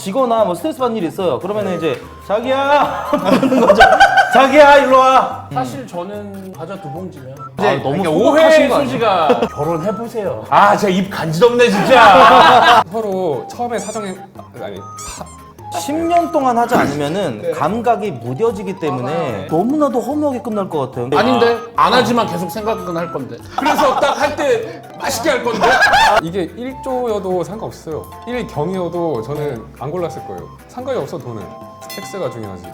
지거나 뭐 스트레스 받는 일이 있어요. 그러면은 이제 자기야 부르는 거죠. 자기야 일로 와. 사실 저는 과자 2봉지면 아, 너무 그러니까 소박하신 오해 거 아니에요? 소지가 결혼해보세요. 아, 제가 입 간지럽네 진짜. 서로 처음에 사정이 아니 10년 동안 하지 않으면은 감각이 무뎌지기 때문에 너무나도 허무하게 끝날 것 같아요. 아닌데 안 하지만 계속 생각은 할 건데. 그래서 딱 할 때 맛있게 할 건데. 이게 1조여도 상관없어요. 1경이어도 저는 안 골랐을 거예요. 상관이 없어 돈은. 섹스가 중요하지.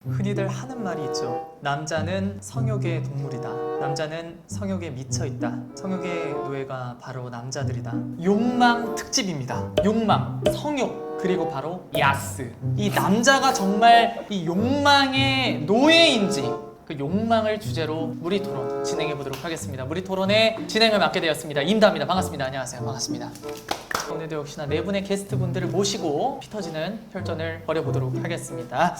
흔히들 하는 말이 있죠. 남자는 성욕의 동물이다. 남자는 성욕에 미쳐있다. 성욕의 노예가 바로 남자들이다. 욕망 특집입니다. 욕망, 성욕, 그리고 바로 야스. 이 남자가 정말 이 욕망의 노예인지 그 욕망을 주제로 무리 토론 진행해 보도록 하겠습니다. 무리 토론의 진행을 맡게 되었습니다. 임다입니다. 반갑습니다. 안녕하세요. 반갑습니다. 오늘도 역시나 네 분의 게스트분들을 모시고 피 터지는 혈전을 벌여보도록 하겠습니다.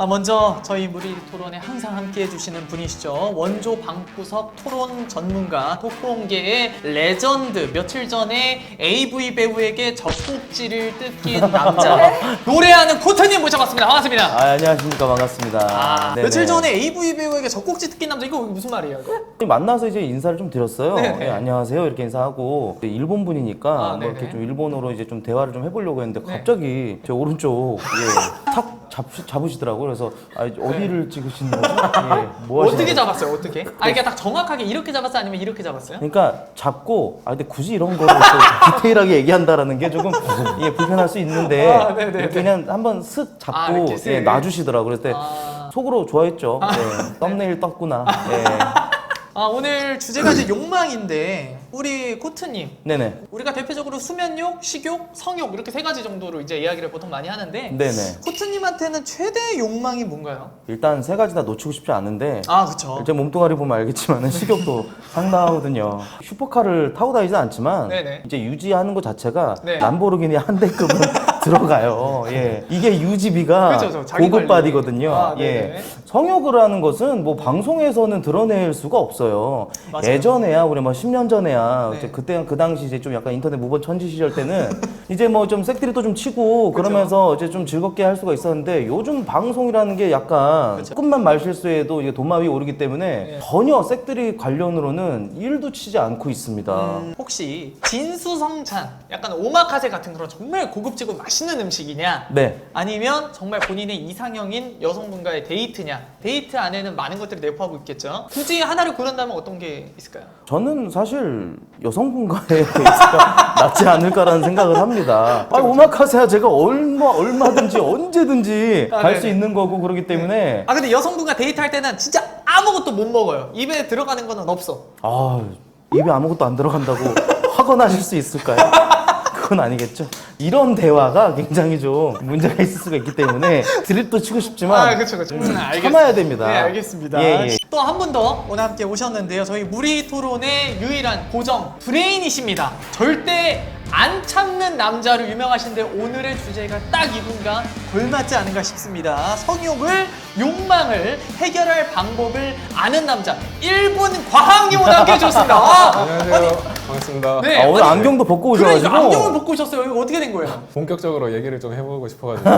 먼저 저희 무리 토론에 항상 함께 해주시는 분이시죠. 원조 방구석 토론 전문가, 토크온계의 레전드. 며칠 전에 AV 배우에게 젖꼭지를 뜯긴 남자, 노래하는 코트님 모셔봤습니다. 반갑습니다. 안녕하십니까. 반갑습니다. 네네. 며칠 전에 AV 배우에게 젖꼭지 뜯긴 남자, 이거 무슨 말이에요? 이거? 만나서 이제 인사를 좀 드렸어요. 네네. 네, 안녕하세요 이렇게 인사하고 일본 분이니까 뭐 네네. 이렇게 좀 일본어로 이제 좀 대화를 좀 해보려고 했는데 네. 갑자기 제 오른쪽 탁 잡으시더라고요. 그래서 어디를 찍으시는 거죠? 예, 뭐 하시는 어떻게 거죠? 잡았어요? 어떻게? 이게 딱 정확하게 이렇게 잡았어요? 아니면 이렇게 잡았어요? 그러니까 잡고 근데 굳이 이런 거를 또 디테일하게 얘기한다라는 게 조금 불편할 수 있는데 네네네. 이렇게 그냥 한번 슥 잡고 이렇게 슥. 놔주시더라고요. 그래서 그때 속으로 좋아했죠. 썸네일 떴구나. 예. 오늘 주제가 이제 욕망인데 우리 코트님, 네네. 우리가 대표적으로 수면욕, 식욕, 성욕 이렇게 세 가지 정도로 이제 이야기를 보통 많이 하는데 네네. 코트님한테는 최대 욕망이 뭔가요? 일단 세 가지 다 놓치고 싶지 않은데 그쵸. 제 몸뚱아리 보면 알겠지만 식욕도 상당하거든요. 슈퍼카를 타고 다니진 않지만 네네. 이제 유지하는 것 자체가 네. 람보르기니 한 대급은 들어가요. 예. 이게 유지비가 그쵸, 자기 고급 관리. 바디거든요. 네네. 예. 성욕을 하는 것은 뭐 방송에서는 드러낼 수가 없어요. 맞아요. 예전에야 우리 뭐 10년 전에야 네. 이제 그때 그 당시 이제 좀 약간 인터넷 무번 천지 시절 때는 이제 뭐 좀 색들이 또 좀 치고 그러면서 이제 좀 즐겁게 할 수가 있었는데 요즘 방송이라는 게 약간 조금만 말 실수해도 이게 돈마위 오르기 때문에 네. 전혀 색들이 관련으로는 일도 치지 않고 있습니다. 혹시 진수성찬, 약간 오마카세 같은 그런 정말 고급지고 맛있는 음식이냐? 네. 아니면 정말 본인의 이상형인 여성분과의 데이트냐? 데이트 안에는 많은 것들이 내포하고 있겠죠. 굳이 하나를 고른다면 어떤 게 있을까요? 저는 사실 여성분과의 데이트가 낫지 않을까라는 생각을 합니다. 오마카세야 제가 얼마든지 언제든지 갈 수 네네. 있는 거고 그러기 때문에 근데 여성분과 데이트할 때는 진짜 아무것도 못 먹어요. 입에 들어가는 거는 없어. 입에 아무것도 안 들어간다고 화가 나실 수 있을까요? 그건 아니겠죠. 이런 대화가 굉장히 좀 문제가 있을 수가 있기 때문에 드립도 치고 싶지만 그쵸. 참아야 됩니다. 네, 알겠습니다. 예. 또 한 분 더 오늘 함께 오셨는데요. 저희 무리 토론의 유일한 고정 브레인이십니다. 절대 안 참는 남자로 유명하신데 오늘의 주제가 딱 이분과 걸맞지 않은가 싶습니다. 성욕을, 욕망을 해결할 방법을 아는 남자 1분 과학님 오늘 함께 해주셨습니다. 안녕하세요. 반갑습니다. 네, 오늘 아니, 안경도 벗고 그러니까 오셔가지고 안경을 벗고 오셨어요. 이거 어떻게 된 거예요? 본격적으로 얘기를 좀 해보고 싶어가지고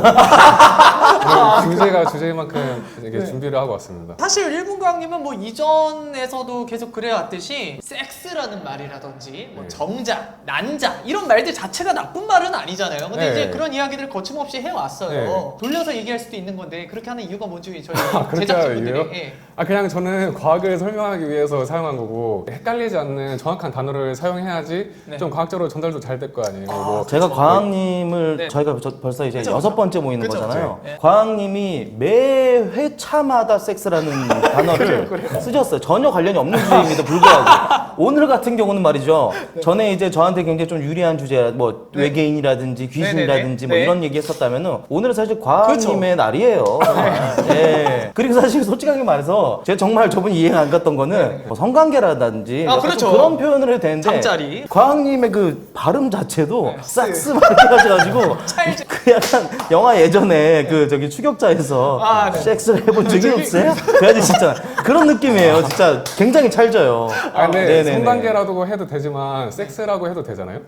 오늘 주제만큼 이렇게 준비를 하고 왔습니다. 사실 일본 과학님은 뭐 이전에서도 계속 그래왔듯이 섹스라는 말이라든지 뭐 네. 정자, 난자 이런 말들 자체가 나쁜 말은 아니잖아요. 근데 네. 이제 그런 이야기들을 거침없이 해왔어요. 네. 돌려서 얘기할 수도 있는 건데 그렇게 하는 이유가 뭔지 저희 그렇게 제작진분들이 이유요? 그냥 저는 과학을 설명하기 위해서 사용한 거고 헷갈리지 않는 정확한 단어를 사용해야지 네. 좀 과학적으로 전달도 잘 될 거 아니에요. 뭐 제가 과학님을 네. 저희가 벌써 이제 그쵸, 여섯 번째 모이는 그쵸, 거잖아요. 그쵸. 네. 과학님이 매 회차마다 섹스라는 단어를 쓰셨어요. 전혀 관련이 없는 주제임에도 불구하고 오늘 같은 경우는 말이죠. 전에 이제 저한테 굉장히 좀 유리한 주제, 뭐 네. 외계인이라든지 귀신이라든지 네네네. 뭐 네. 이런 얘기 했었다면은 오늘은 사실 과학님의 날이에요. 예. 그리고 사실 솔직하게 말해서 제가 정말 저분이 이해가 안 갔던 거는 뭐 성관계라든지 약간 그렇죠. 좀 그런 표현을 해도 되는데 잠자리. 과학님의 그 발음 자체도 네. 싹스 막 이렇게 하셔가지고 그 약간 영화 예전에 그 저기 추격자에서 네. 섹스를 해본 적이 없어요? 그 아저씨 진짜 그런 느낌이에요. 진짜 굉장히 찰져요. 근데 네네네. 성관계라고 해도 되지만 섹스라고 해도 되잖아요.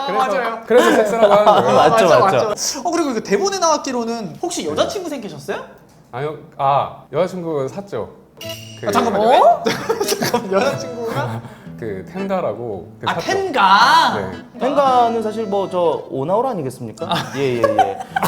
맞아요. 그래서 섹스라고 하는 거예요. 맞죠. 그리고 이거 대본에 나왔기로는 혹시 여자친구 생기셨어요? 아니요, 여자친구 샀죠. 잠깐만요. 잠깐만, 여자친구가? 그 텐가라고. 샀죠. 텐가. 네. 텐가는 사실 뭐 저 오나올 아니겠습니까? 예.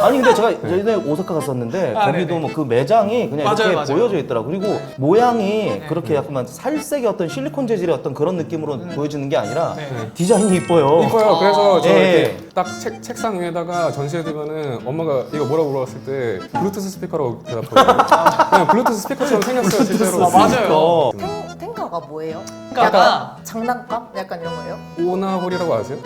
아니 근데 제가 예전에 오사카 갔었는데 거기도 네네. 뭐 그 매장이 그냥 이렇게 맞아요. 보여져 있더라고. 그리고 모양이 그렇게 약간 살색의 어떤 실리콘 재질의 어떤 그런 느낌으로 보여지는 게 아니라 네. 디자인이 이뻐요. 이뻐요. 그래서 저 예. 이렇게 딱 책상 위에다가 전시해두면은 엄마가 이거 뭐라고 물어봤을 때 블루투스 스피커라고 대답하거든요. 그냥 블루투스 스피커처럼 생겼어요, 실제로. 맞아요. 텐가가 뭐예요? 텐가가 장난감? 약간 이런 거예요? 오나홀이라고 아세요?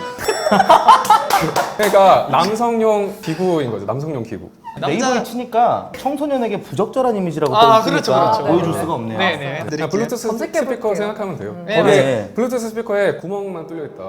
그러니까 남성용 기구인 거죠. 남성용 기구. 네이버에 치니까 청소년에게 부적절한 이미지라고 아, 떠 있으니까 그렇죠. 보여줄 네. 수가 없네요. 네네. 그냥 블루투스 검색해 스피커 볼게요. 생각하면 돼요. 네, 거기에 네. 블루투스 스피커에 구멍만 뚫려 있다.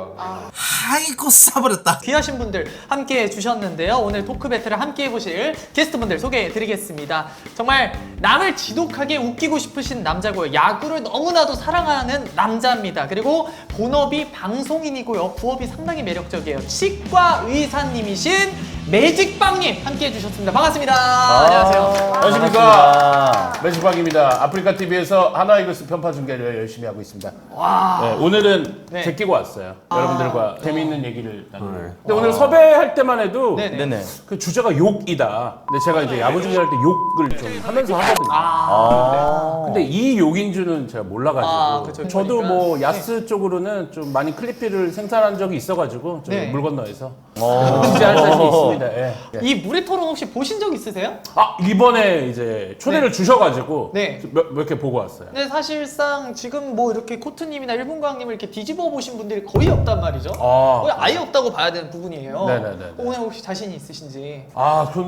아이고 싸버렸다. 귀하신 분들 함께 해주셨는데요. 오늘 토크 배틀을 함께 해보실 게스트분들 소개해드리겠습니다. 정말 남을 지독하게 웃기고 싶으신 남자고요. 야구를 너무나도 사랑하는 남자입니다. 그리고 본업이 방송인이고요. 부업이 상당히 매력적이에요. 치과 의사님이신 매직빵님 함께 해주셨습니다. 반갑습니다. 안녕하세요. 안녕하십니까. 매직박입니다. 아프리카 TV에서 하나이글스 편파 중계를 열심히 하고 있습니다. 네, 오늘은 네. 제끼고 왔어요. 여러분들과 재미있는 얘기를 나누고. 네. 근데 오늘 섭외할 때만 해도 네네. 네네. 그 주제가 욕이다. 근데 제가 이제 야구 중계할 때 욕을 좀 하면서 하거든요. 근데 이 욕인 줄은 제가 몰라가지고. 그쵸. 저도 그러니까. 뭐 야스 쪽으로는 좀 많이 클리피를 생산한 적이 있어가지고 좀 네. 물 건너에서 취재할 자신이 있습니다. 예. 이 물의 토론 혹시 보신 적 있으세요? 이번에 이제 초대를 주셔가지고 네. 몇 개 보고 왔어요. 근데 사실상 지금 뭐 이렇게 코트님이나 일본광님을 이렇게 뒤집어 보신 분들이 거의 없단 말이죠. 거의 아예 없다고 봐야 되는 부분이에요. 네네네. 오늘 혹시 자신이 있으신지.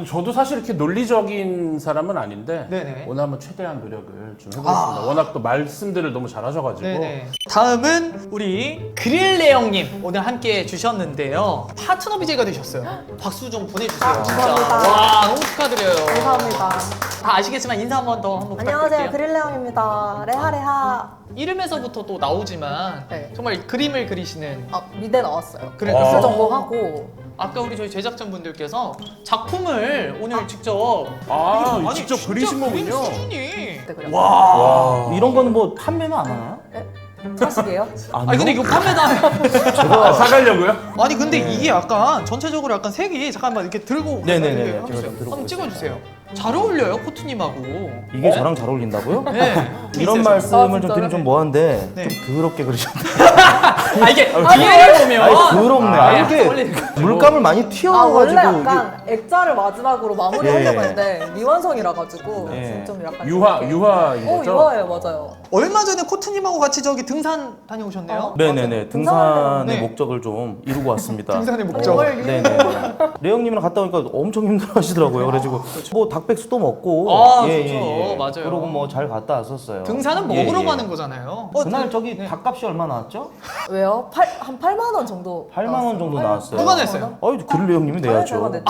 저도 사실 이렇게 논리적인 사람은 아닌데 네네. 오늘 한번 최대한 노력을 좀 해보겠습니다. 워낙 또 말씀들을 너무 잘하셔가지고. 네네. 다음은 우리 그릴레형님 오늘 함께 해주셨는데요. 파트너 BJ가 되셨어요. 박수 좀 보내주세요. 진짜. 감사합니다. 와 너무 축하드려요. 감사합니다. 다 아시겠지만 인사 한 번 더 한번 안녕하세요, 부탁드릴게요. 그릴레형입니다. 레하레하. 이름에서부터 또 나오지만 네. 정말 그림을 그리시는. 미대 나왔어요. 그러니까 기술 전공하고. 아까 우리 저희 제작진분들께서 작품을 오늘 직접 직접 그리신 그림 거군요. 수준이 네, 그래요. 이런 거는 뭐 판매는 안 하나요? 사실이에요? 아니 근데 이거 판매도 사가려고요? 아니 근데 이게 약간 전체적으로 약간 색이 잠깐만 이렇게 들고 네네네. 해주세요. 제가 좀 들고 한번 찍어주세요. 잘 어울려요 코트님하고. 이게 저랑 잘 어울린다고요? 네. 이런 있어요, 말씀을 아, 좀 진짜요? 드리면 좀 뭐한데 네. 좀 더럽게 그러셨네. 이게 뒤에를 보면 아니 더럽네. 아니 이게 원래 물감을 많이 원래 튀어가지고 약간 액자를 마지막으로 마무리하려고 예. 했는데 미완성이라 가지고 예. 좀 약간 유화인 거죠? 유화예요, 맞아요. 얼마 전에 코트님하고 같이 저기 등산 다녀오셨네요. 네네네 맞아요. 등산의 네. 목적을 좀 이루고 왔습니다. 등산의 아니, 목적. 뭘 네네. 레형님이랑 갔다 오니까 엄청 힘들어하시더라고요. 그래가지고 뭐 닭백수도 먹고 좋죠. 맞아요. 그러고 뭐 잘 갔다 왔었어요. 등산은 예, 먹으러 예. 가는 거잖아요. 그날 저기 닭값이 얼마 나왔죠? 왜요? 한 8만 원 정도. 8만 원 정도 나왔어요. 누가 냈어요? 아니 그릴레 형님이 제가 내야죠. 냈죠.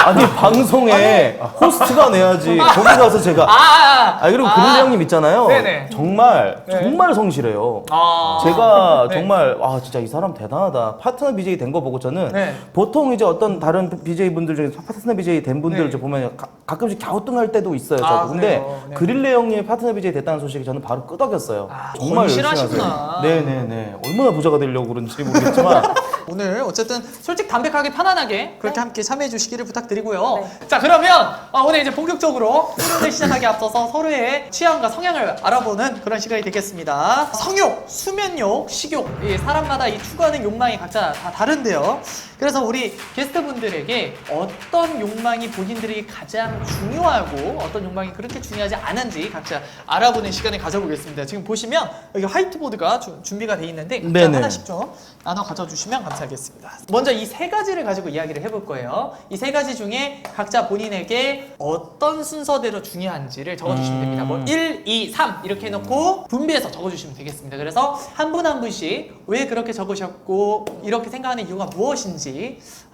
아니 방송에 호스트가 내야지. 거기 가서 제가 그리고 그릴레 형님 있잖아요. 네네. 정말 네. 정말 성실해요. 아. 제가 네. 정말 진짜 이 사람 대단하다. 파트너 BJ 된 거 보고 저는 네. 보통 이제 어떤 다른 BJ 분들 중에 파트너 BJ 된 분들 네. 저 보면 가끔씩 갸우뚱할 때도 있어요. 저도. 근데 그래요? 네. 그릴레 형님이 파트너 BJ 됐다는 소식이 저는 바로 끄덕였어요. 정말 열심히 건실하시구나. 하세요. 네네네. 얼마나 부자가 되려고 그런지 모르겠지만 오늘 어쨌든 솔직 담백하게 편안하게 그렇게 함께 참여해 주시기를 부탁드리고요. 네. 자 그러면 오늘 이제 본격적으로 토론을 시작하기 앞서서 서로의 취향과 성향을 알아보는 그런 시간이 되겠습니다. 성욕, 수면욕, 식욕 이 사람마다 이 추구하는 욕망이 각자 다 다른데요. 그래서 우리 게스트분들에게 어떤 욕망이 본인들이 가장 중요하고 어떤 욕망이 그렇게 중요하지 않은지 각자 알아보는 시간을 가져보겠습니다. 지금 보시면 여기 화이트보드가 준비가 돼 있는데 각자 네네. 하나씩 좀 나눠 가져주시면 감사하겠습니다. 먼저 이 세 가지를 가지고 이야기를 해볼 거예요. 이 세 가지 중에 각자 본인에게 어떤 순서대로 중요한지를 적어주시면 됩니다. 뭐 1, 2, 3 이렇게 해놓고 분배해서 적어주시면 되겠습니다. 그래서 한 분 한 분씩 왜 그렇게 적으셨고 이렇게 생각하는 이유가 무엇인지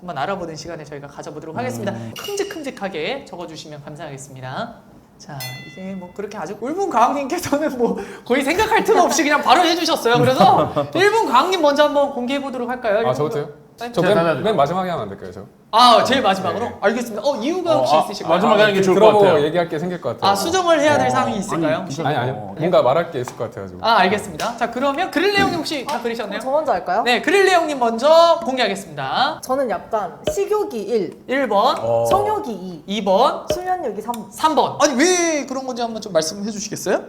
한번 알아보는 시간을 저희가 가져보도록 하겠습니다. 큼직큼직하게 적어주시면 감사하겠습니다. 자, 이게 뭐 그렇게 아주 1분 과학님께서는 뭐 거의 생각할 틈 없이 그냥 바로 해주셨어요. 그래서 1분 과학님 먼저 한번 공개해 보도록 할까요? 아 저부터요? 네. 저 맨 마지막에 하면 안 될까요, 저? 아, 제일 마지막으로? 네. 알겠습니다. 이유가 혹시 있으실까요? 마지막에 하는 게 좋을 것 들어보고 같아요. 얘기할 게 생길 것 같아요. 아, 수정을 해야 될 사항이 있을까요? 아니요. 뭔가 말할 게 있을 것 같아가지고. 아, 알겠습니다. 자, 그러면 그릴레 형님 혹시 다 그리셨나요? 저 먼저 할까요? 네, 그릴레 형님 먼저 공개하겠습니다. 저는 약간 식욕이 1, 1번, 성욕이 2, 2번, 수면욕이 3. 3번. 아니, 왜 그런 건지 한번 좀 말씀해 주시겠어요?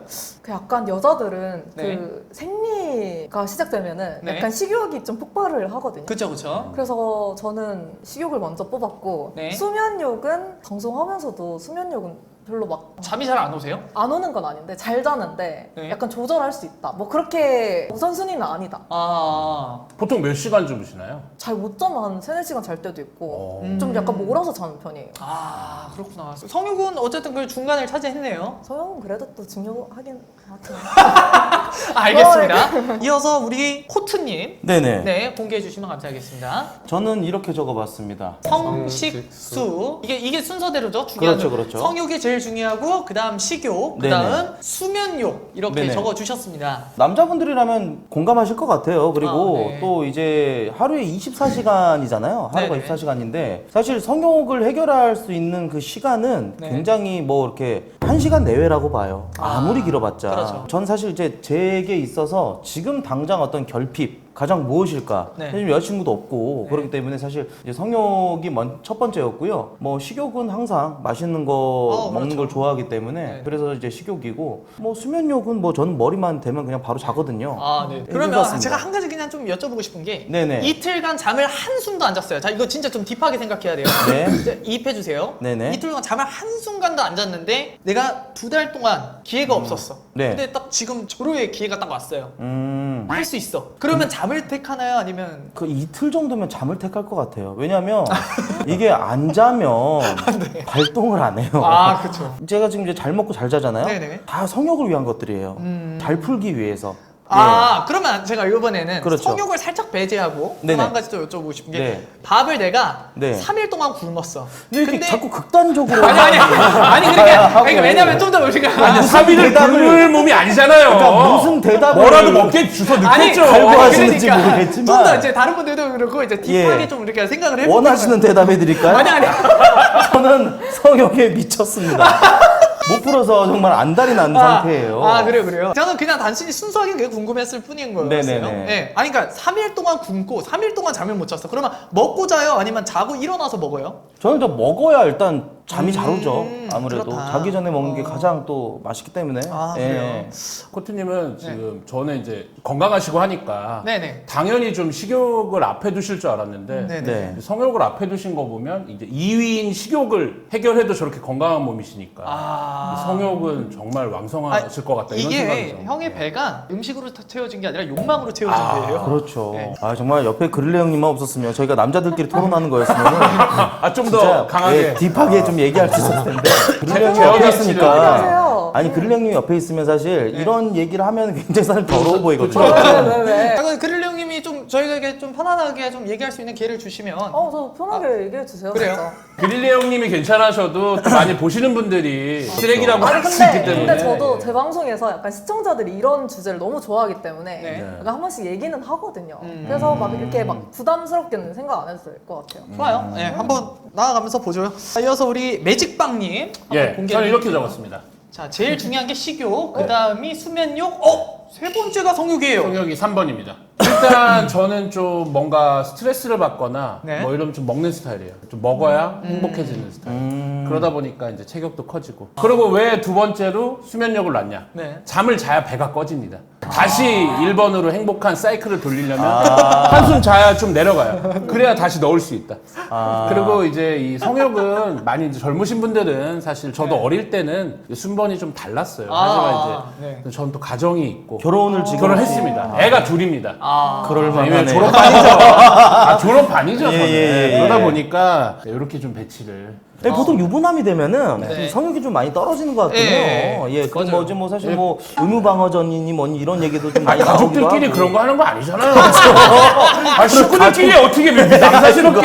그 약간 여자들은 네. 그 생리가 시작되면은 네. 약간 식욕이 좀 폭발을 하거든요. 그쵸, 그쵸. 그래서 저는 식욕을 먼저 뽑았고 네. 수면욕은 방송하면서도 수면욕은 별로 막 안 잠이 잘 안 오세요? 오는 건 아닌데 잘 자는데 네. 약간 조절할 수 있다. 뭐 그렇게 우선순위는 아니다. 아, 보통 몇 시간 주무시나요? 잘 못 자면 한 3-4시간 잘 때도 있고 음. 좀 약간 몰아서 자는 편이에요. 아, 그렇구나. 성욕은 어쨌든 그 중간을 차지했네요. 성형은 그래도 또 중요하긴 하죠. 아, 알겠습니다. 이어서 우리 코트님. 네네. 네, 공개해 주시면 감사하겠습니다. 저는 이렇게 적어봤습니다. 성식수. 이게 순서대로죠. 중요한 그렇죠, 그렇죠. 성욕이 제일 중요하고 그다음 식욕, 그다음 수면욕 이렇게 네네. 적어 주셨습니다. 남자분들이라면 공감하실 것 같아요. 그리고 아, 네. 또 이제 하루에 24시간이잖아요. 하루가 네네. 24시간인데 사실 성욕을 해결할 수 있는 그 시간은 네. 굉장히 뭐 이렇게 1시간 내외라고 봐요. 아무리 길어봤자. 그렇죠. 전 사실 이제 제게 있어서 지금 당장 어떤 결핍 가장 무엇일까? 네. 사실 여자친구도 없고 네. 그렇기 때문에 사실 이제 성욕이 첫 번째였고요. 뭐 식욕은 항상 맛있는 거 먹는 그렇죠. 걸 좋아하기 때문에 네. 그래서 이제 식욕이고 뭐 수면욕은 뭐 전 머리만 대면 그냥 바로 자거든요. 아, 네. 네, 그러면 해봤습니다. 제가 한 가지 그냥 좀 여쭤보고 싶은 게 네네. 이틀간 잠을 한숨도 안 잤어요. 자, 이거 진짜 좀 딥하게 생각해야 돼요. 네. 이제 이입해 주세요. 네네. 이틀간 잠을 한순간도 안 잤는데 내가 2달 동안 기회가 없었어. 네. 근데 딱 지금 졸업의 기회가 딱 왔어요. 할 할 수 있어. 그러면 잠을 택하나요? 아니면 그 이틀 정도면 잠을 택할 것 같아요. 왜냐면 이게 안 자면 발동을 안 해요. 아, 그렇죠. 제가 지금 이제 잘 먹고 잘 자잖아요. 네네. 다 성욕을 위한 것들이에요. 잘 풀기 위해서. 아, 그러면 제가 이번에는 그렇죠. 성욕을 살짝 배제하고 네네. 한 가지 또 여쭤보고 싶은 게 네. 밥을 내가 네. 3일 동안 굶었어. 근데 이렇게 자꾸 극단적으로 아니 그러니까 왜냐면 좀 더 우리가 아니, 3일을 굶을 몸이 아니잖아요. 그러니까 무슨 대답을 뭐라도 먹게 주워 넣겠죠. 갈고 하시는지 모르겠지만 좀 더 이제 다른 분들도 그렇고 이제 딥하게 예. 좀 이렇게 생각을 해보면 원하시는 대답 해드릴까요? 아니 저는 성욕에 미쳤습니다. 못 풀어서 정말 안달이 난 상태예요. 아, 그래요. 저는 그냥 단순히 순수하게 그게 궁금했을 뿐인 거였어요. 네네네. 네. 아니 그러니까 3일 동안 굶고 3일 동안 잠을 못 잤어. 그러면 먹고 자요? 아니면 자고 일어나서 먹어요? 저는 저 먹어야 일단 잠이 잘 오죠. 아무래도 그렇다. 자기 전에 먹는 게 가장 또 맛있기 때문에. 아, 예. 그래요? 코트님은 지금 저는 이제 건강하시고 하니까 네네. 당연히 좀 식욕을 앞에 두실 줄 알았는데 네네. 네. 성욕을 앞에 두신 거 보면 이제 2위인 식욕을 해결해도 저렇게 건강한 몸이시니까 아. 성욕은 정말 왕성하실 것 같다 이런 생각이 이게 좀. 형의 배가 음식으로 채워진 게 아니라 욕망으로 채워진 배예요. 그렇죠. 네. 아 정말 옆에 그릴레 형님만 없었으면 저희가 남자들끼리 토론하는 거였으면 좀 더 강하게 딥하게 좀 얘기할 수 있었을 텐데 그릴레 형님 제가 옆에 제가 있으니까 안녕하세요. 아니 그릴레 형님 옆에 있으면 사실 이런 얘기를 하면 굉장히 사실 더러워 보이거든요. 왜? 아, 그릴레 형님이 좀 저희에게 좀 편안하게 좀 얘기할 수 있는 기회를 주시면 저 편하게 얘기해 주세요. 그래요? 진짜. 그릴리 형님이 괜찮으셔도 또 많이 보시는 분들이 쓰레기라고 아니 할 수 있기 때문에 근데 저도 제 방송에서 약간 시청자들이 이런 주제를 너무 좋아하기 때문에 네. 약간 한 번씩 얘기는 하거든요. 그래서 막 이렇게 막 부담스럽게는 생각 안 해도 될 것 같아요. 좋아요. 네, 한번 나아가면서 보죠. 자, 이어서 우리 매직빵님 한번 예, 공개. 저는 이렇게 적었습니다. 자, 제일 중요한 게 식욕, 그 다음이 수면욕. 세 번째가 성욕이에요. 성욕이 3번입니다. 일단 저는 좀 뭔가 스트레스를 받거나 네. 뭐 이러면 좀 먹는 스타일이에요. 좀 먹어야 행복해지는 스타일. 그러다 보니까 이제 체격도 커지고. 그리고 왜 두 번째로 수면력을 낳냐? 네. 잠을 자야 배가 꺼집니다. 다시 1번으로 행복한 사이클을 돌리려면 한숨 자야 좀 내려가요. 그래야 다시 넣을 수 있다. 그리고 이제 이 성욕은 많이 이제 젊으신 분들은 사실 저도 어릴 때는 순번이 좀 달랐어요. 하지만 이제 저는 또 가정이 있고 결혼을 지금 결혼을 했습니다. 애가 둘입니다. 그럴 왜냐면 만하네. 졸업반이죠. 졸업반이죠. 저는. 예. 그러다 보니까 이렇게 좀 배치를. 보통 유부남이 되면은 네. 성욕이 좀 많이 떨어지는 것 같긴 네. 해요. 예, 그 맞아요. 뭐지 뭐 사실 뭐 의무방어전이니 뭐니 이런 얘기도 좀 많이 가족들끼리 나오기도 하고. 그런 거 하는 거 아니잖아요. 식구들끼리 어떻게 남사스럽게.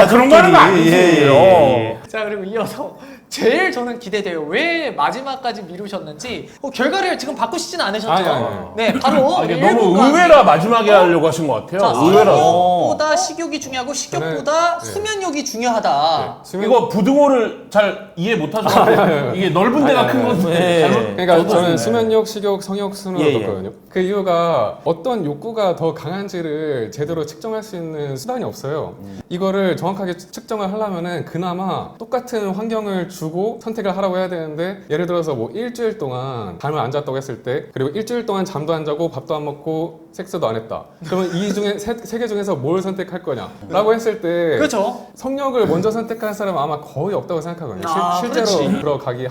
그런 거 하는 거 아니지. 예. 자, 그리고 이어서 제일 저는 기대돼요. 왜 마지막까지 미루셨는지 결과를 지금 바꾸시진 않으셨죠? 아니. 네, 바로 이게 너무 1분간 의외라 마지막에 하려고 하신 것 같아요. 자, 의외라서. 성욕보다 식욕이 중요하고 식욕보다 네. 수면욕이 중요하다. 이거 부등호를 잘 이해 못하셔서 이게 넓은 데가 큰 건데 네. 잘못. 그러니까 저는 수면욕, 식욕, 성욕 순으로 예, 예. 뒀거든요. 그 이유가 어떤 욕구가 더 강한지를 제대로 측정할 수 있는 수단이 없어요. 이거를 정확하게 측정을 하려면은 그나마 똑같은 환경을 주고 선택을 하라고 해야 되는데 예를 들어서 뭐 일주일 동안 잠을 안 잤다고 했을 때 그리고 일주일 동안 잠도 안 자고 밥도 안 먹고 섹스도 안 했다. 그러면 이 중에 세 개 중에서 뭘 선택할 거냐라고 했을 때 그렇죠. 성욕을 먼저 선택하는 사람은 아마 거의 없다고 생각하거든요. 아, 실제로 그렇지.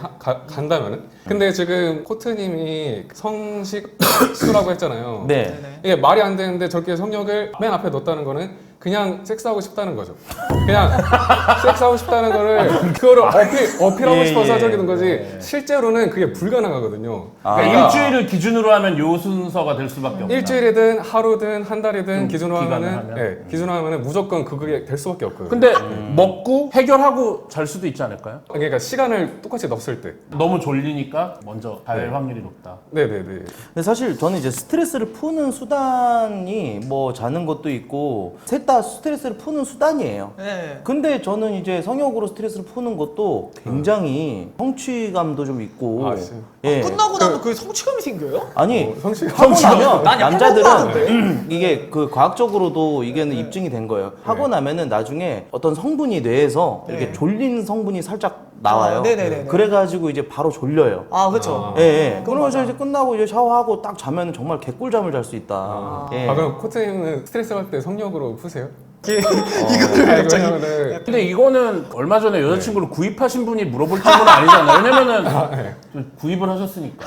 간다면은. 근데 지금 코트님이 성식수라고 했잖아요. 네. 네네. 이게 말이 안 되는데 저렇게 성욕을 맨 앞에 넣었다는 거는 그냥 섹스하고 싶다는 거죠. 그냥 섹스하고 싶다는 그거를 어필하고 예, 싶어서 예. 저기는 거지. 실제로는 그게 불가능하거든요. 그러니까 일주일을 기준으로 하면 요 순서가 될 수밖에 없다. 일주일이든 하루든 한 달이든 기준으로 기간을 하면은 하면? 예, 기준으로 하면은 무조건 그게 될 수밖에 없거든요. 근데 먹고 해결하고 잘 수도 있지 않을까요? 그러니까 시간을 똑같이 넣었을 때. 너무 졸리니까 먼저 갈 확률이 높다. 네네네. 근데 사실 저는 이제 스트레스를 푸는 수단이 뭐 자는 것도 있고 셋 다 스트레스를 푸는 수단이에요. 네. 근데 저는 이제 성욕으로 스트레스를 푸는 것도 굉장히 성취감도 좀 있고. 아, 진짜요? 예. 끝나고 나면 그 성취감이 생겨요? 아니 성취감. 하고 나면 난 약간 남자들은 하는데. 이게 그 과학적으로도 이게는 입증이 된 거예요. 하고 나면은 나중에 어떤 성분이 뇌에서 이렇게 네. 졸린 성분이 살짝 나와요. 아, 네네네네. 그래가지고 이제 바로 졸려요. 아, 그렇죠. 예, 예. 그건 그러면서 맞아. 이제 끝나고 이제 샤워하고 딱 자면 정말 개꿀잠을 잘 수 있다. 예. 아 그럼 코트님은 스트레스 받을 때 성욕으로 푸세요? 이거를 갑자기 왜냐면은 근데 이거는 얼마 전에 여자친구를 구입하신 분이 물어볼 질문은 아니잖아요. 왜냐면은 좀 구입을 하셨으니까.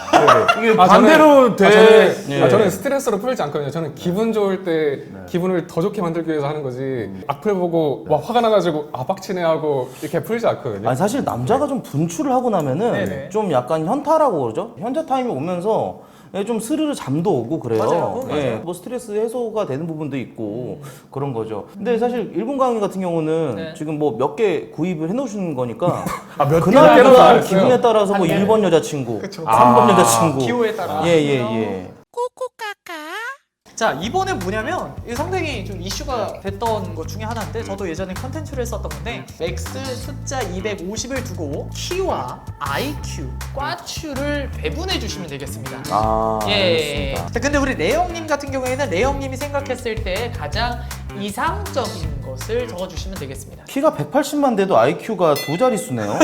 이게 반대로 돼. 저는 스트레스로 풀지 않거든요. 저는 기분 좋을 때 기분을 더 좋게 만들기 위해서 하는 거지. 악플 보고 와 화가 나가지고 아 빡치네 하고 이렇게 풀지 않거든요. 아니 사실 남자가 좀 분출을 하고 나면은 네네. 좀 약간 현타라고 그러죠. 현타 타임이 오면서 예, 좀 스르르 잠도 오고 그래요. 맞아요. 그건 예, 맞아요. 뭐 스트레스 해소가 되는 부분도 있고 그런 거죠. 근데 사실 일본 강의 같은 경우는 네. 지금 뭐 몇 개 구입을 해놓으시는 거니까 몇 그날 개나 그날 알았어요. 기분에 따라서 뭐 한 개. 1번 여자친구, 그쵸. 3번 여자친구, 기호에 따라. 예예예. 자, 이번에 뭐냐면 이게 상당히 좀 이슈가 됐던 것 중에 하나인데 저도 예전에 컨텐츠를 썼던 건데 맥스 숫자 250을 두고 키와 IQ, 꽈추를 배분해 주시면 되겠습니다. 아, 예. 알겠습니다. 자, 근데 우리 레영님 같은 경우에는 레영님이 생각했을 때 가장 이상적인 것을 적어주시면 되겠습니다. 키가 180만 돼도 IQ가 두 자릿수네요.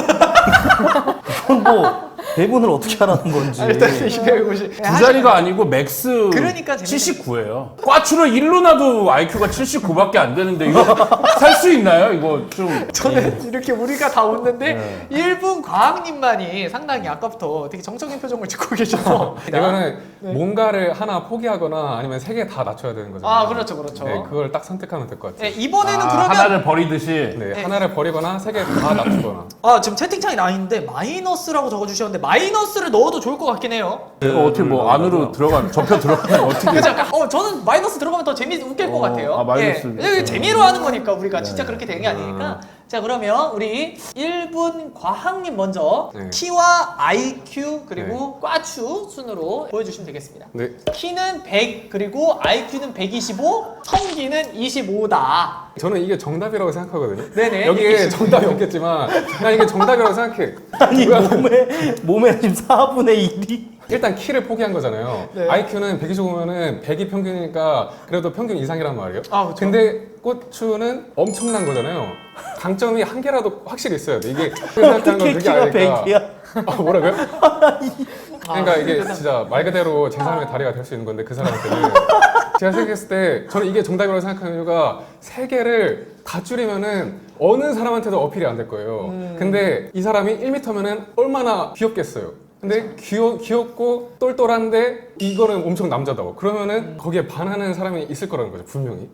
그건 뭐 배분을 어떻게 하라는 건지. 일단 250. 두 자리가 아니고 맥스 그러니까 재밌는 79예요. 꽈추를 1로 놔도 IQ가 79밖에 안 되는데 이거 살 수 있나요? 이거 좀 저는 이렇게 우리가 다 웃는데 일본 과학님만이 상당히 아까부터 되게 정적인 표정을 짓고 계셔서 이거는 뭔가를 하나 포기하거나 아니면 세 개 다 낮춰야 되는 거죠. 아, 그렇죠, 그렇죠. 네, 그걸 딱 선택하면 될 것 같아요. 네, 이번에는 그러면 하나를 버리듯이 네, 네. 하나를 버리거나 세 개 다 낮추거나. 지금 채팅창이 나 있는데 마이너스라고 적어주셨는데 마이너스를 넣어도 좋을 것 같긴 해요. 이거 어떻게 뭐 안으로 들어가 접혀 들어가면 어떻게 그죠? 저는 마이너스 들어가면 더 웃길 것 같아요. 마이너스. 예. 재미로 하는 거니까 우리가 진짜 그렇게 되는 게 아니니까. 자, 그러면 우리 1분 과학님 먼저 네. 키와 IQ 그리고 꽈추 순으로 보여주시면 되겠습니다. 네. 키는 100 그리고 IQ는 125, 성기는 25다. 저는 이게 정답이라고 생각하거든요. 네네. 여기에 정답이 없겠지만 난 이게 정답이라고 생각해. 아니 몸에 지금 4분의 1이 일단 키를 포기한 거잖아요. 네. IQ는 125면은 100이 평균이니까 그래도 평균 이상이란 말이에요. 아, 그쵸. 근데 고추는 엄청난 거잖아요. 강점이 한 개라도 확실히 있어야 돼. 이게 생각하는 건 어떻게 그게 키가 아니까. 100이야? 뭐라고요? 그러니까 이게 진짜 말 그대로 제3의 다리가 될 수 있는 건데 그 사람한테는 제가 생각했을 때 저는 이게 정답이라고 생각하는 이유가 세 개를 다 줄이면은 어느 사람한테도 어필이 안 될 거예요. 근데 이 사람이 1m면은 얼마나 귀엽겠어요. 근데 귀엽고 똘똘한데 이거는 엄청 남자다워. 그러면은 거기에 반하는 사람이 있을 거라는 거죠, 분명히.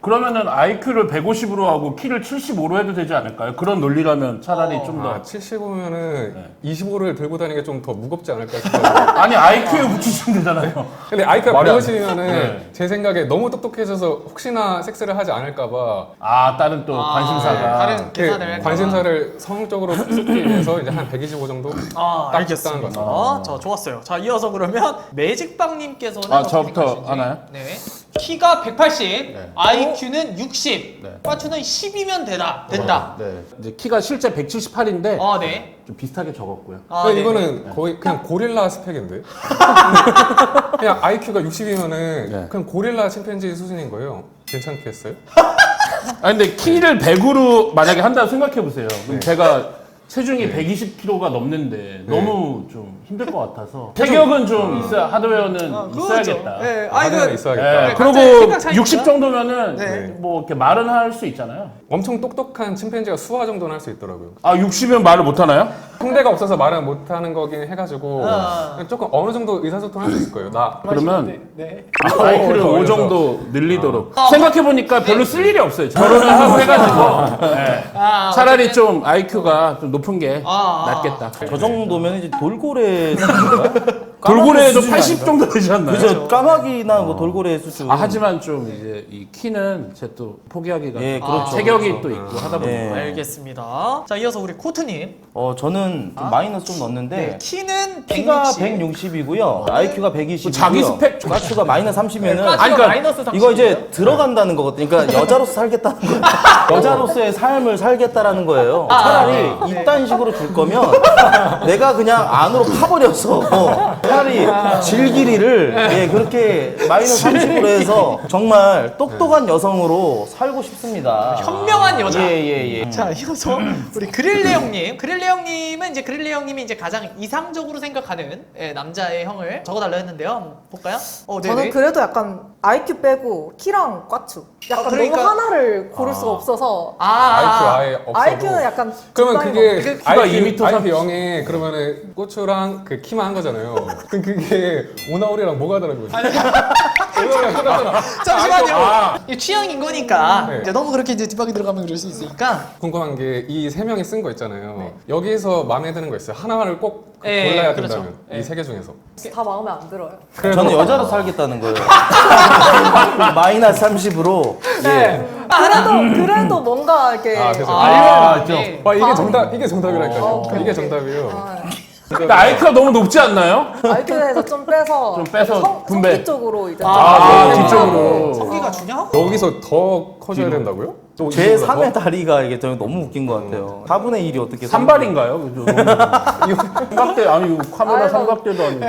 그러면은 IQ를 150으로 하고 키를 75로 해도 되지 않을까요? 그런 논리라면 차라리 좀 더. 75면은 네. 25를 들고 다니는 게 좀 더 무겁지 않을까 싶어요. 아니 IQ에 붙이시면 되잖아요. 근데 IQ가 말이 안 150이면은 네. 제 생각에 너무 똑똑해져서 혹시나 섹스를 하지 않을까봐 아 다른 또 관심사가. 다른 계산을 할까 봐. 관심사를 성적으로 쏟기 위해서 이제 한 125 정도 딱 알겠습니다. 적당한 것 같습니다. 자, 좋았어요. 자, 이어서 그러면 매직빵님께서는 아, 저부터 어떻게 생각하시는지. 하나요? 네. 키가 180, 네. IQ는 60, 네. 과추는 10이면 된다. 네. 이제 키가 실제 178인데 아, 네. 좀 비슷하게 적었고요. 아, 근데 네. 이거는 거의 그냥 고릴라 스펙인데? 그냥 IQ가 60이면은 네. 그냥 고릴라 침팬지 수준인 거예요. 괜찮겠어요? 아 근데 키를 100으로 만약에 한다고 생각해 보세요. 그럼 네. 제가 체중이 120kg가 넘는데 너무 좀 힘들 것 같아서 체격은 좀 있어야 하드웨어는 있어야겠다. 네. 하드웨어 그 있어야겠다. 네, 각자의 그리고 생각 차이니까. 60 정도면은 네. 뭐 이렇게 말은 할 수 있잖아요. 엄청 똑똑한 침팬지가 수화 정도는 할 수 있더라고요. 아 60이면 말을 못 하나요? 흉대가 없어서 말을 못하는 거긴 해가지고 아. 그냥 조금 어느 정도 의사소통 할 수 있을 거예요. 나 그러면 네. IQ를 5 어려서. 정도 늘리도록 생각해 보니까 별로 쓸 일이 없어요. 결혼을 하고 해가지고 네. 차라리 좀 IQ가 좀 높은 게 낫겠다. 저 정도면 이제 돌고래 수준인가? 돌고래도 수준이 80 아닌가? 정도 되지 않나요? 그죠. 까마귀나 뭐 돌고래 수준. 하지만 좀 이제 이 키는 제 또 포기하기가 예, 좀 그렇죠. 체격이 또 있고 하다 보니까 예. 알겠습니다. 자, 이어서 우리 코트님. 저는 좀 마이너스 좀 넣었는데 네. 키는 키가 160. 160이고요. IQ가 120이고요. 자기 스펙 좀- 과추가 마이너스 30이면은 아니, 그러니까 마이너스 30. 이거 이제 들어간다는 거거든요. 그러니까 여자로서 살겠다는 거예요. 여자로서의 삶을 살겠다라는 거예요. 차라리 이딴 식으로 줄 거면 내가 그냥 안으로 파버려서 차라리 질기리를 예, 그렇게 마이너스 30으로 해서 정말 똑똑한 여성으로 살고 싶습니다. 현명한 여자. 예. 자, 이어서 우리 그릴레 형님. 그릴레 형님은 이제 그릴레 형님이 이제 가장 이상적으로 생각하는 남자의 형을 적어달라 했는데요. 한번 볼까요? 네네. 저는 그래도 약간 IQ 빼고 키랑 과추. 약간 그러니까- 너무 하나를 고를 수가 없어서 IQ 아예 없어도 IQ는 약간 그러면 적당히 그게 키가 IQ, 2m IQ 0이 그러면 고추랑 그 키만 한 거잖아요. 그럼 그게 오나오리랑 뭐가 다른 거지? 오나오리랑 똑같잖아. 잠시만요. 이게 취향인 거니까 네. 이제 너무 그렇게 이제 뒷바퀴 들어가면 그럴 수 있으니까. 궁금한 게 이 세 명이 쓴 거 있잖아요. 네. 여기서 마음에 드는 거 있어요. 하나를 꼭 예, 골라야 그렇죠. 된다면 예. 이 세 개 중에서. 다 마음에 안 들어요. 저는 여자로 살겠다는 거예요. 마이너스 30으로. 네. 그래도 뭔가 이렇게 그죠. 네. 와 이게 정답 이게 정답이라니까요. 이게 정답이에요. 아, 근데 IQ가 너무 높지 않나요? IQ에서 좀 빼서 좀 빼서 분배. 성기 쪽으로 이제 뒤쪽으로. 성기가 중요? 여기서 더 커져야 된다고요? 또 제 이거보다 3의 다리가 이게 저는 너무 웃긴 것 같아요. 4분의 1이 어떻게 삼발인가요? 그죠? 삼각대 아니 이거 카메라 아이고. 삼각대도 아니고.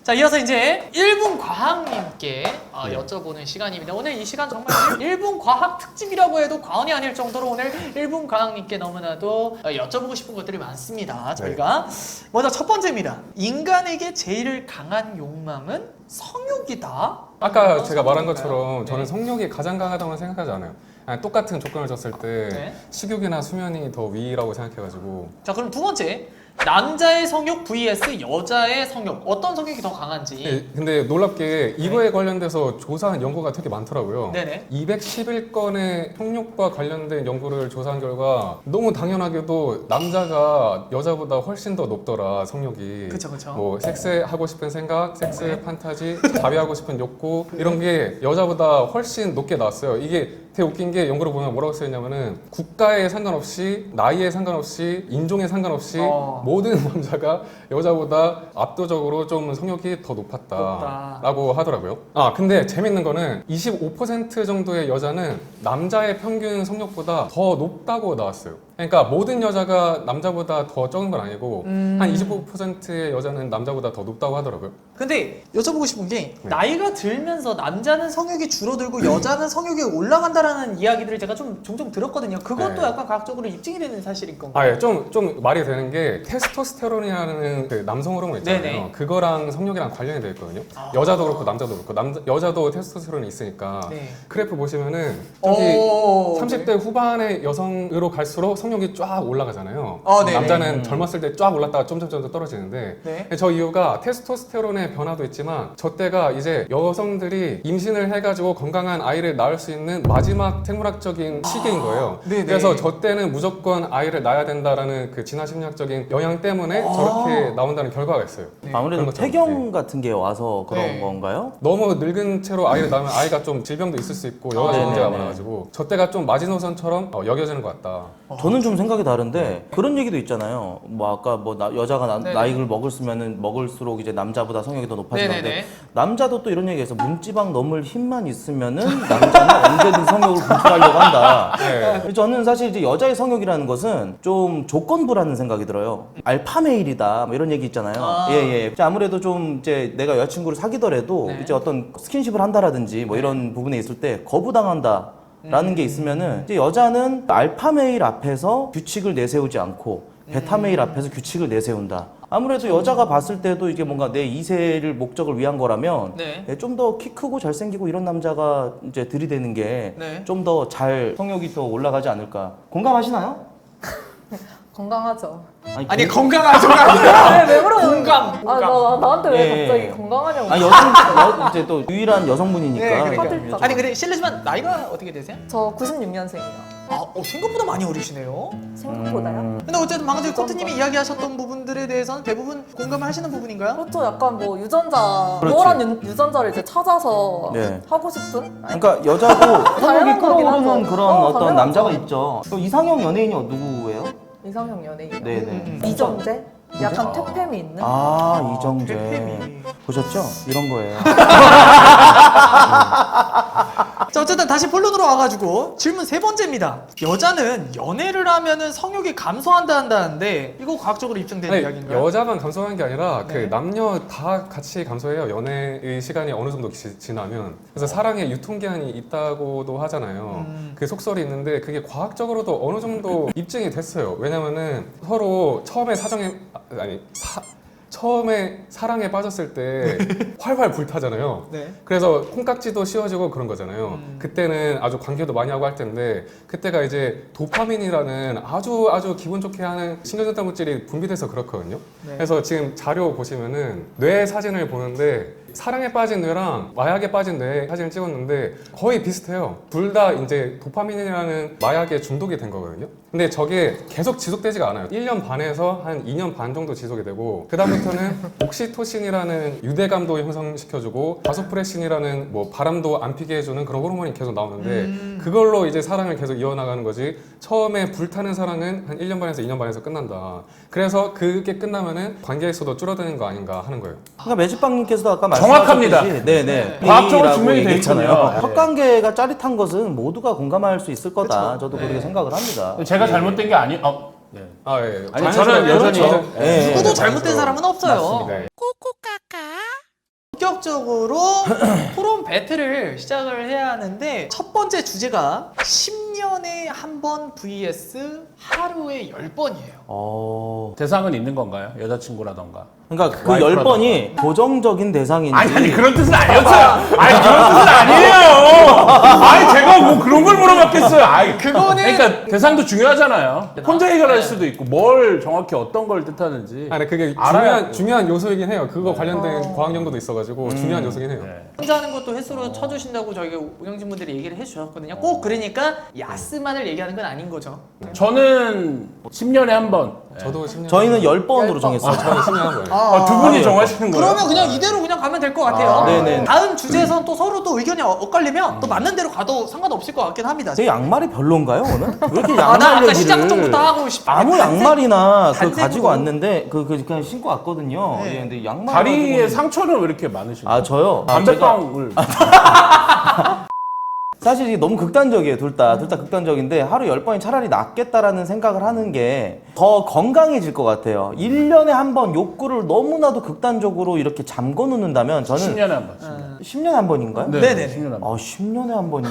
자, 이어서 이제 1분 과학님께 여쭤보는 시간입니다. 오늘 이 시간 정말 1분 과학 특집이라고 해도 과언이 아닐 정도로 오늘 1분 과학님께 너무나도 여쭤보고 싶은 것들이 많습니다. 저희가 먼저 첫 번째입니다. 인간에게 제일 강한 욕망은 성욕이다. 아까 제가 말한 성욕일까요? 것처럼 저는 네. 성욕이 가장 강하다고 생각하지 않아요. 그냥 똑같은 조건을 줬을 때 네. 식욕이나 수면이 더 위라고 생각해가지고 자, 그럼 두 번째. 남자의 성욕 vs 여자의 성욕. 어떤 성욕이 더 강한지. 근데 놀랍게 이거에 관련돼서 조사한 연구가 되게 많더라고요. 네네. 211건의 성욕과 관련된 연구를 조사한 결과 너무 당연하게도 남자가 여자보다 훨씬 더 높더라 성욕이. 그쵸. 뭐 섹스하고 싶은 생각, 섹스 판타지, 자위하고 싶은 욕구 이런 게 여자보다 훨씬 높게 나왔어요. 이게 되게 웃긴 게 연구를 보면 뭐라고 써있냐면은 국가에 상관없이 나이에 상관없이 인종에 상관없이 모든 남자가 여자보다 압도적으로 좀 성욕이 더 높았다라고 하더라고요. 근데 재밌는 거는 25% 정도의 여자는 남자의 평균 성욕보다 더 높다고 나왔어요. 그러니까 모든 여자가 남자보다 더 적은 건 아니고 한 25%의 여자는 남자보다 더 높다고 하더라고요. 근데 여쭤보고 싶은 게 나이가 들면서 남자는 성욕이 줄어들고 여자는 성욕이 올라간다라는 이야기들을 제가 좀 종종 들었거든요. 그것도 네. 약간 과학적으로 입증이 되는 사실인 건가요? 예, 좀 말이 되는 게 테스토스테론이라는 그 남성 호르몬 있잖아요. 네네. 그거랑 성욕이랑 관련이 되어 있거든요. 여자도 그렇고 남자도 그렇고 여자도 테스토스테론이 있으니까 네. 그래프 보시면은 저기 오, 30대 후반의 여성으로 갈수록 성욕이 쫙 올라가잖아요. 네네. 남자는 젊었을 때 쫙 올랐다가 점점 떨어지는데 네. 저 이유가 테스토스테론의 변화도 있지만 저 때가 이제 여성들이 임신을 해가지고 건강한 아이를 낳을 수 있는 마지막 생물학적인 시기인 거예요. 네네. 그래서 저 때는 무조건 아이를 낳아야 된다라는 그 진화 심리학적인 영향 때문에 저렇게 나온다는 결과가 있어요. 아무래도 그런 것처럼. 폐경 같은 게 와서 그런 네. 건가요? 너무 늙은 채로 아이를 낳으면 아이가 좀 질병도 있을 수 있고 여러 가지 아, 문제가 네네. 많아가지고 저 때가 좀 마지노선처럼 여겨지는 것 같다. 저는 좀 생각이 다른데 그런 얘기도 있잖아요. 뭐 아까 뭐 여자가 네네. 나이를 먹을수면은 먹을수록 이제 남자보다 성욕이 더 높아지는데 네네네. 남자도 또 이런 얘기해서 문지방 넘을 힘만 있으면은 남자는 언제든 성욕을 분출하려고 한다. 네. 저는 사실 이제 여자의 성욕이라는 것은 좀 조건부라는 생각이 들어요. 알파 메일이다 뭐 이런 얘기 있잖아요. 예예. 아무래도 좀 이제 내가 여자친구를 사귀더라도 네. 이제 어떤 스킨십을 한다라든지 뭐 이런 부분에 있을 때 거부당한다. 라는 게 있으면은 이제 여자는 알파 메일 앞에서 규칙을 내세우지 않고 베타 메일 앞에서 규칙을 내세운다. 아무래도 여자가 봤을 때도 이게 뭔가 내 2세를 목적을 위한 거라면 네. 좀 더 키 크고 잘생기고 이런 남자가 이제 들이대는 게 네. 좀 더 잘 성욕이 더 올라가지 않을까. 공감하시나요? 건강하죠. 아니 건강하죠가 아니라 왜 그러는 공감. 나한테 왜 예. 갑자기 건강하냐고. 아 이제 또 유일한 여성분이니까. 네, 그러니까. 화들짝. 아니 근데 실례지만 나이가 어떻게 되세요? 저 96년생이에요. 생각보다 많이 어리시네요. 생각보다요? 근데 어쨌든 방금 전에 코트님이 이야기하셨던 부분들에 대해서는 대부분 공감을 하시는 부분인가요? 그렇죠. 약간 뭐 유전자, 그렇지. 우월한 유전자를 이제 찾아서 네. 하고 싶은? 그러니까 여자도 성욕이 다양한 거긴 끌어오르는 하죠. 그런 어떤 당연하죠. 남자가 있죠. 또 이상형 연예인이 누구예요? 이상형 연예인. 네네. 이정재? 약간 퇴폐미 있는? 아 이정재 퇴폐미. 보셨죠? 이런 거예요. 자 어쨌든 다시 본론으로 와가지고 질문 세 번째입니다. 여자는 연애를 하면은 성욕이 감소한다는데 이거 과학적으로 입증된 아니, 이야기인가요? 여자만 감소하는 게 아니라 네. 그 남녀 다 같이 감소해요. 연애의 시간이 어느 정도 지나면. 그래서 사랑의 유통기한이 있다고도 하잖아요. 그 속설이 있는데 그게 과학적으로도 어느 정도 입증이 됐어요. 왜냐면은 서로 처음에 사랑에 빠졌을 때 활활 불타잖아요. 네. 그래서 콩깍지도 씌워지고 그런 거잖아요. 그때는 아주 관계도 많이 하고 할 텐데 그때가 이제 도파민이라는 아주 기분 좋게 하는 신경전달 물질이 분비돼서 그렇거든요. 네. 그래서 지금 자료 보시면은 뇌 사진을 보는데 사랑에 빠진 뇌랑 마약에 빠진 뇌 사진을 찍었는데 거의 비슷해요. 둘 다 이제 도파민이라는 마약에 중독이 된 거거든요. 근데 저게 계속 지속되지가 않아요. 1년 반에서 한 2년 반 정도 지속이 되고 그다음부터는 옥시토신이라는 유대감도 형성시켜주고 바소프레신이라는 뭐 바람도 안 피게 해주는 그런 호르몬이 계속 나오는데 그걸로 이제 사랑을 계속 이어나가는 거지 처음에 불타는 사랑은 한 1년 반에서 2년 반에서 끝난다. 그래서 그게 끝나면은 관계의 수도 줄어드는 거 아닌가 하는 거예요. 그러니까 매직빵님께서도 아까 정확합니다. 말씀하셨듯이 네네 과학적으로 증명이 돼 얘기했잖아요. 있군요. 헛관계가 짜릿한 것은 모두가 공감할 수 있을 거다. 그쵸. 저도 네. 그렇게 생각을 합니다. 제가 잘못된 게 아니. 네. 아, 예. 아니, 자연스러워요. 저는 여전히- 그렇죠. 예. 누구도 잘못된 사람은 없어요. 맞습니다. 예. 본격적으로 토론 배틀을 시작을 해야 하는데 첫 번째 주제가 10년에 한 번 vs 하루에 10번이에요. 대상은 있는 건가요? 여자친구라던가. 그러니까 그 와이프라던가. 10번이 고정적인 대상인지 아니 그런 뜻은 아니었어요. 아니 그런 뜻은 아니에요. 아니 제가 뭐 그런 걸 물어봤겠어요. 아니 그거는 그러니까 대상도 중요하잖아요. 혼자 해결할 수도 있고 뭘 정확히 어떤 걸 뜻하는지. 아니 그게 알아야 중요한 요소이긴 해요. 그거 관련된 과학 연구도 있어가지고 중요한 요소긴 해요. 네. 혼자 하는 것도 횟수로 쳐주신다고 저희가 운영진 분들이 얘기를 해주셨거든요. 꼭 그러니까 야스만을 얘기하는 건 아닌 거죠. 저는 10년에 한 번. 저도 10년. 저희는 10번으로 정했어요. 저는 10년 한 거예요. 두 분이 정하시는 거예요? 그러면 그냥 이대로 그냥 가면 될 것 같아요. 아, 네네. 다음 주제에서는 또 서로 또 의견이 엇갈리면 또 맞는 대로 가도 상관없을 것 같긴 합니다. 제 양말이 별론가요 오늘? 왜 이렇게 나 양말 아까 얘기를 시작부터 하고 싶어. 아무 양말이나 그 단색으로. 가지고 왔는데 그냥 신고 왔거든요. 네. 예, 근데 양말 다리에 가지고는- 상처는 왜 이렇게 많으신가요? 아 저요. 담배빵을 사실 이게 너무 극단적이에요. 둘 다 극단적인데 하루 10번이 차라리 낫겠다라는 생각을 하는 게 더 건강해질 것 같아요. 1년에 한 번 욕구를 너무나도 극단적으로 이렇게 잠궈 놓는다면 저는 10년에 한 번. 10년에 한 번인가요? 네네. 10년에 한 번. 10년에 한 번이요?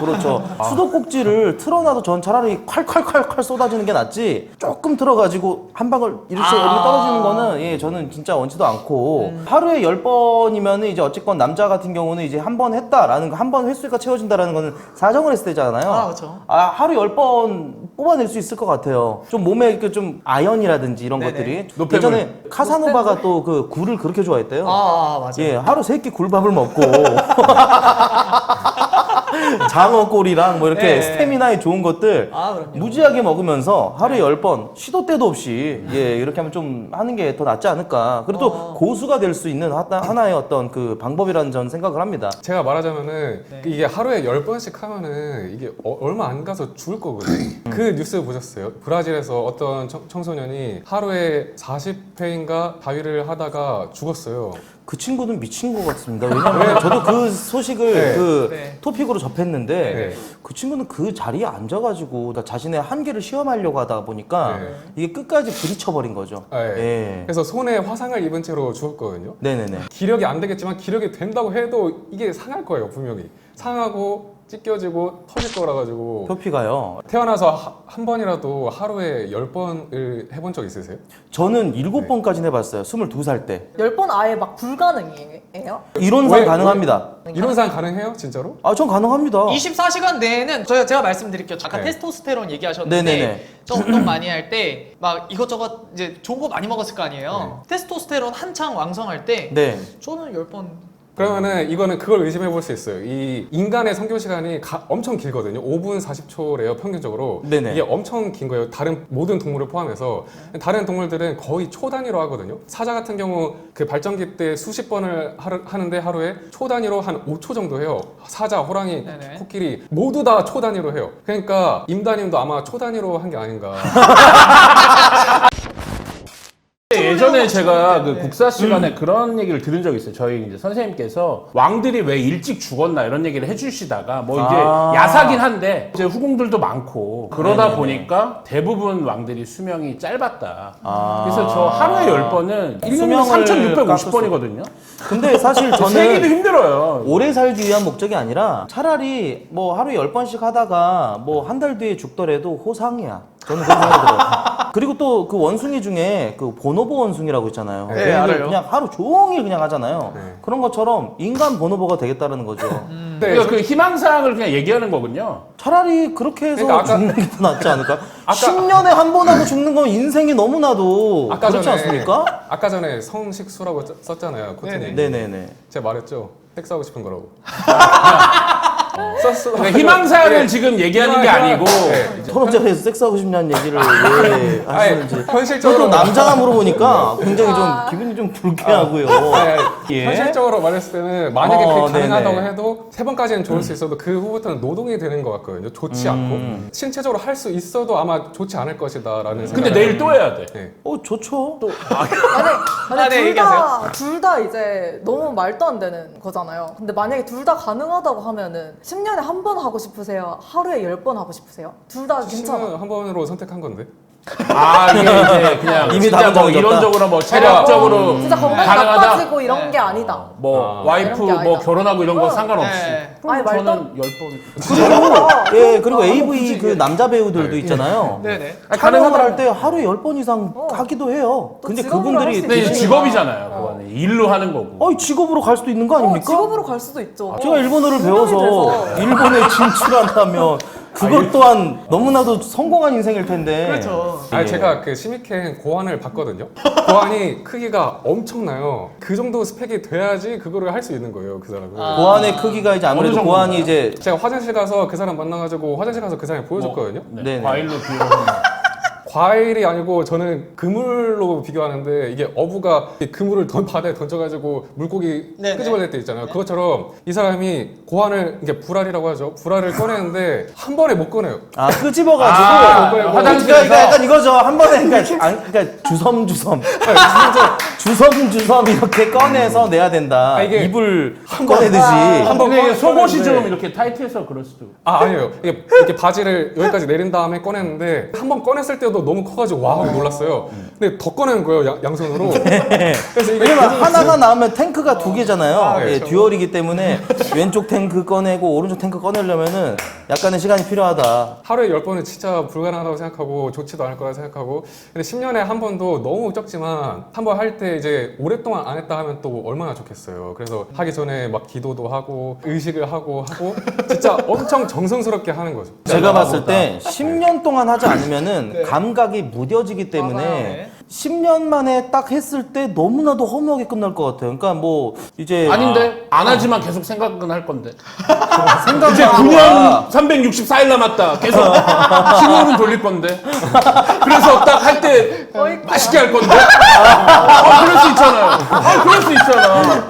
그렇죠. 수도꼭지를 틀어놔도 전 차라리 콸콸콸콸 쏟아지는 게 낫지 조금 틀어가지고 한 방울 이렇게 떨어지는 거는 예, 저는 진짜 원치도 않고 하루에 10번이면 이제 어쨌건 남자 같은 경우는 이제 한 번 했다라는 거 한 번 번 횟수가 채워진다라는 거는 사정을 했을 때잖아요. 아, 그렇죠. 하루 10번 뽑아낼 수 있을 것 같아요. 좀 몸에 이렇게 좀 아연이라든지 이런 네네. 것들이. 노폐물. 예전에 카사노바가 또 그 굴을 그렇게 좋아했대요. 맞아요. 예, 하루 3끼 굴밥을 먹고 장어골이랑 뭐 이렇게 네. 스태미나에 좋은 것들 그럼요. 무지하게 먹으면서 하루에 10번 시도 때도 없이 예, 이렇게 하면 좀 하는 게 더 낫지 않을까. 그리고 또 고수가 될 수 있는 하나의 어떤 그 방법이라는 전 생각을 합니다. 제가 말하자면은 네. 이게 하루에 10번씩 하면은 이게 얼마 안 가서 죽을 거거든요. 그 뉴스 보셨어요? 브라질에서 어떤 청소년이 하루에 40회인가 다위를 하다가 죽었어요. 그 친구는 미친 것 같습니다. 왜냐면 저도 그 소식을 네. 그 네. 토픽으로 접했는데 네. 그 친구는 그 자리에 앉아가지고 자신의 한계를 시험하려고 하다 보니까 네. 이게 끝까지 부딪혀버린 거죠. 네. 예. 그래서 손에 화상을 입은 채로 죽었거든요. 네네네. 기력이 안 되겠지만 기력이 된다고 해도 이게 상할 거예요, 분명히. 상하고 찢겨지고 터질 거라 가지고 표피가요. 태어나서 한 번이라도 하루에 10번을 해본 적 있으세요? 저는 7번까지는 해봤어요. 22살 때. 10번 아예 막 불가능이에요? 이론상 왜? 가능합니다. 이론상 가능해요, 진짜로? 전 가능합니다. 24시간 내에는 제가 말씀드릴게요. 아까 네. 테스토스테론 얘기하셨는데 네네네. 저 운동 많이 할 때 막 이것저것 이제 좋은 거 많이 먹었을 거 아니에요. 테스토스테론 한창 왕성할 때 네. 저는 10번 그러면은 이거는 그걸 의심해 볼 수 있어요. 이 인간의 성교 시간이 엄청 길거든요. 5분 40초래요, 평균적으로. 네네. 이게 엄청 긴 거예요. 다른 모든 동물을 포함해서. 다른 동물들은 거의 초 단위로 하거든요. 사자 같은 경우 그 발전기 때 수십 번을 하는데 하루에 초 단위로 한 5초 정도 해요. 사자, 호랑이, 네네. 코끼리 모두 다 초 단위로 해요. 그러니까 임다님도 아마 초 단위로 한 게 아닌가. 예전에 제가 그 국사 시간에 그런 얘기를 들은 적이 있어요. 저희 이제 선생님께서 왕들이 왜 일찍 죽었나 이런 얘기를 해주시다가 뭐 이제 야사긴 한데 이제 후궁들도 많고 그러다 보니까 대부분 왕들이 수명이 짧았다. 그래서 저 하루에 10번은 1년이면 수명을 3,650번이거든요. 근데 사실 세기도 저는 힘들어요. 오래 살기 위한 목적이 아니라 차라리 뭐 하루에 10번씩 하다가 뭐 한 달 뒤에 죽더라도 호상이야. 저는 그런 생각이 들어요. 그리고 또 그 원숭이 중에 그 보노보 원숭이라고 있잖아요. 네, 걔네들 알아요. 그냥 하루 종일 그냥 하잖아요. 네. 그런 것처럼 인간 보노보가 되겠다는 거죠. 그러니까 그 희망사항을 그냥 얘기하는 거군요. 차라리 그렇게 해서 그러니까 아까- 죽는 게 더 낫지 않을까? 10년에 한 번 하고 죽는 건 인생이 너무나도 아까 그렇지 전에 않습니까? 아까 전에 성식수라고 썼잖아요, 코트님. 네네네. 제가 말했죠. 섹스하고 싶은 거라고. 그러니까 희망사항을 지금 얘기하는 게 아니고 서로 자리에서 섹스하고 싶냐는 얘기를 왜 하시는지. 현실적으로 저도 남자가 물어보니까 굉장히 좀 기분이 좀 불쾌하고요. 예. 현실적으로 말했을 때는 만약에 그게 네네. 가능하다고 해도 3번까지는 좋을 수 있어도 그 후부터는 노동이 되는 것 같거든요. 좋지 않고 신체적으로 할 수 있어도 아마 좋지 않을 것이다라는 근데 생각을 내일 또 해야 돼. 네. 좋죠. 만약에 네, 둘 다 이제 너무 말도 안 되는 거잖아요. 근데 만약에 둘 다 가능하다고 하면은 10년에 한 번 하고 싶으세요? 하루에 10번 하고 싶으세요? 둘 다 괜찮아. 한 번으로 선택한 건데. 이게 이제 그냥 이미 진짜 답은 뭐 정해졌다. 이론적으로 뭐 체력적으로 진짜 건강이 가능하다. 나빠지고 이런 게 아니다. 뭐 아. 와이프 이런 게 뭐 아니다. 결혼하고 이런 건 상관없이. 네. 그럼 아니, 말도 저는 10번. 예, 그리고 AV 그 남자 배우들도 있잖아요. 네네. 촬영을 할 때 하루에 10번 이상 하기도 해요. 또 근데 직업으로 할수 그분들이 있지. 근데 이제 대신에- 직업이잖아요. 그거는 일로 하는 거고. 직업으로 갈 수도 있는 거 아닙니까? 직업으로 갈 수도 있죠. 제가 일본어를 분명히 배워서 돼서. 일본에 진출한다면 그것 또한 너무나도 성공한 인생일 텐데. 그렇죠. 예. 아니 제가 그 시미켄 고안을 봤거든요. 고안이 크기가 엄청나요. 그 정도 스펙이 돼야지 그거를 할 수 있는 거예요, 그 사람은. 고안의 크기가 이제 아무래도 어느 고안이 정도인가요? 이제 제가 화장실 가서 그 사람 만나가지고 화장실 가서 그 사람이 보여줬거든요. 네. 네네. 과일로 비워. 과일이 아니고 저는 그물로 비교하는데 이게 어부가 이 그물을 바다에 던져가지고 물고기 네네. 끄집어낼 때 있잖아요. 그것처럼 이 사람이 고안을 이게 불알이라고 하죠. 불알을 꺼내는데 한 번에 못 꺼내요. 끄집어가지고 화장실에서 그러니까 약간 이거죠. 한 번에 그러니까 주섬주섬 주섬주섬 이렇게 꺼내서 내야 된다. 이게 입을 꺼내듯이. 한번 근데 속옷이 꺼내는데- 좀 이렇게 타이트해서 그럴 수도. 아니에요. 이게 바지를 여기까지 내린 다음에 꺼냈는데 한 번 꺼냈을 때도 너무 커가지고 와 하고 놀랐어요. 근데 더 꺼내는 거예요, 양손으로. 그래서 이게 왜냐면 계속 하나가 나오면 탱크가 두 개잖아요. 예, 그렇죠. 듀얼이기 때문에 왼쪽 탱크 꺼내고 오른쪽 탱크 꺼내려면은 약간의 시간이 필요하다. 하루에 10번은 진짜 불가능하다고 생각하고 좋지도 않을 거라 생각하고 근데 10년에 한 번도 너무 적지만 한 번 할 때 이제 오랫동안 안 했다 하면 또 얼마나 좋겠어요. 그래서 하기 전에 막 기도도 하고 의식을 하고 진짜 엄청 정성스럽게 하는 거죠. 제가 봤을 때 10년 동안 하지 않으면은 감각이 무뎌지기 때문에 맞아요, 네. 10년 만에 딱 했을 때 너무나도 허무하게 끝날 것 같아요. 그러니까 뭐 이제 아닌데 안 하지만 계속 생각은 할 건데. 생각만 이제 하고 9년 364일 남았다. 계속 신호를 돌릴 건데. 그래서 딱 할 때 맛있게 할 건데. 그럴 수 있잖아요. 그럴 수 있잖아.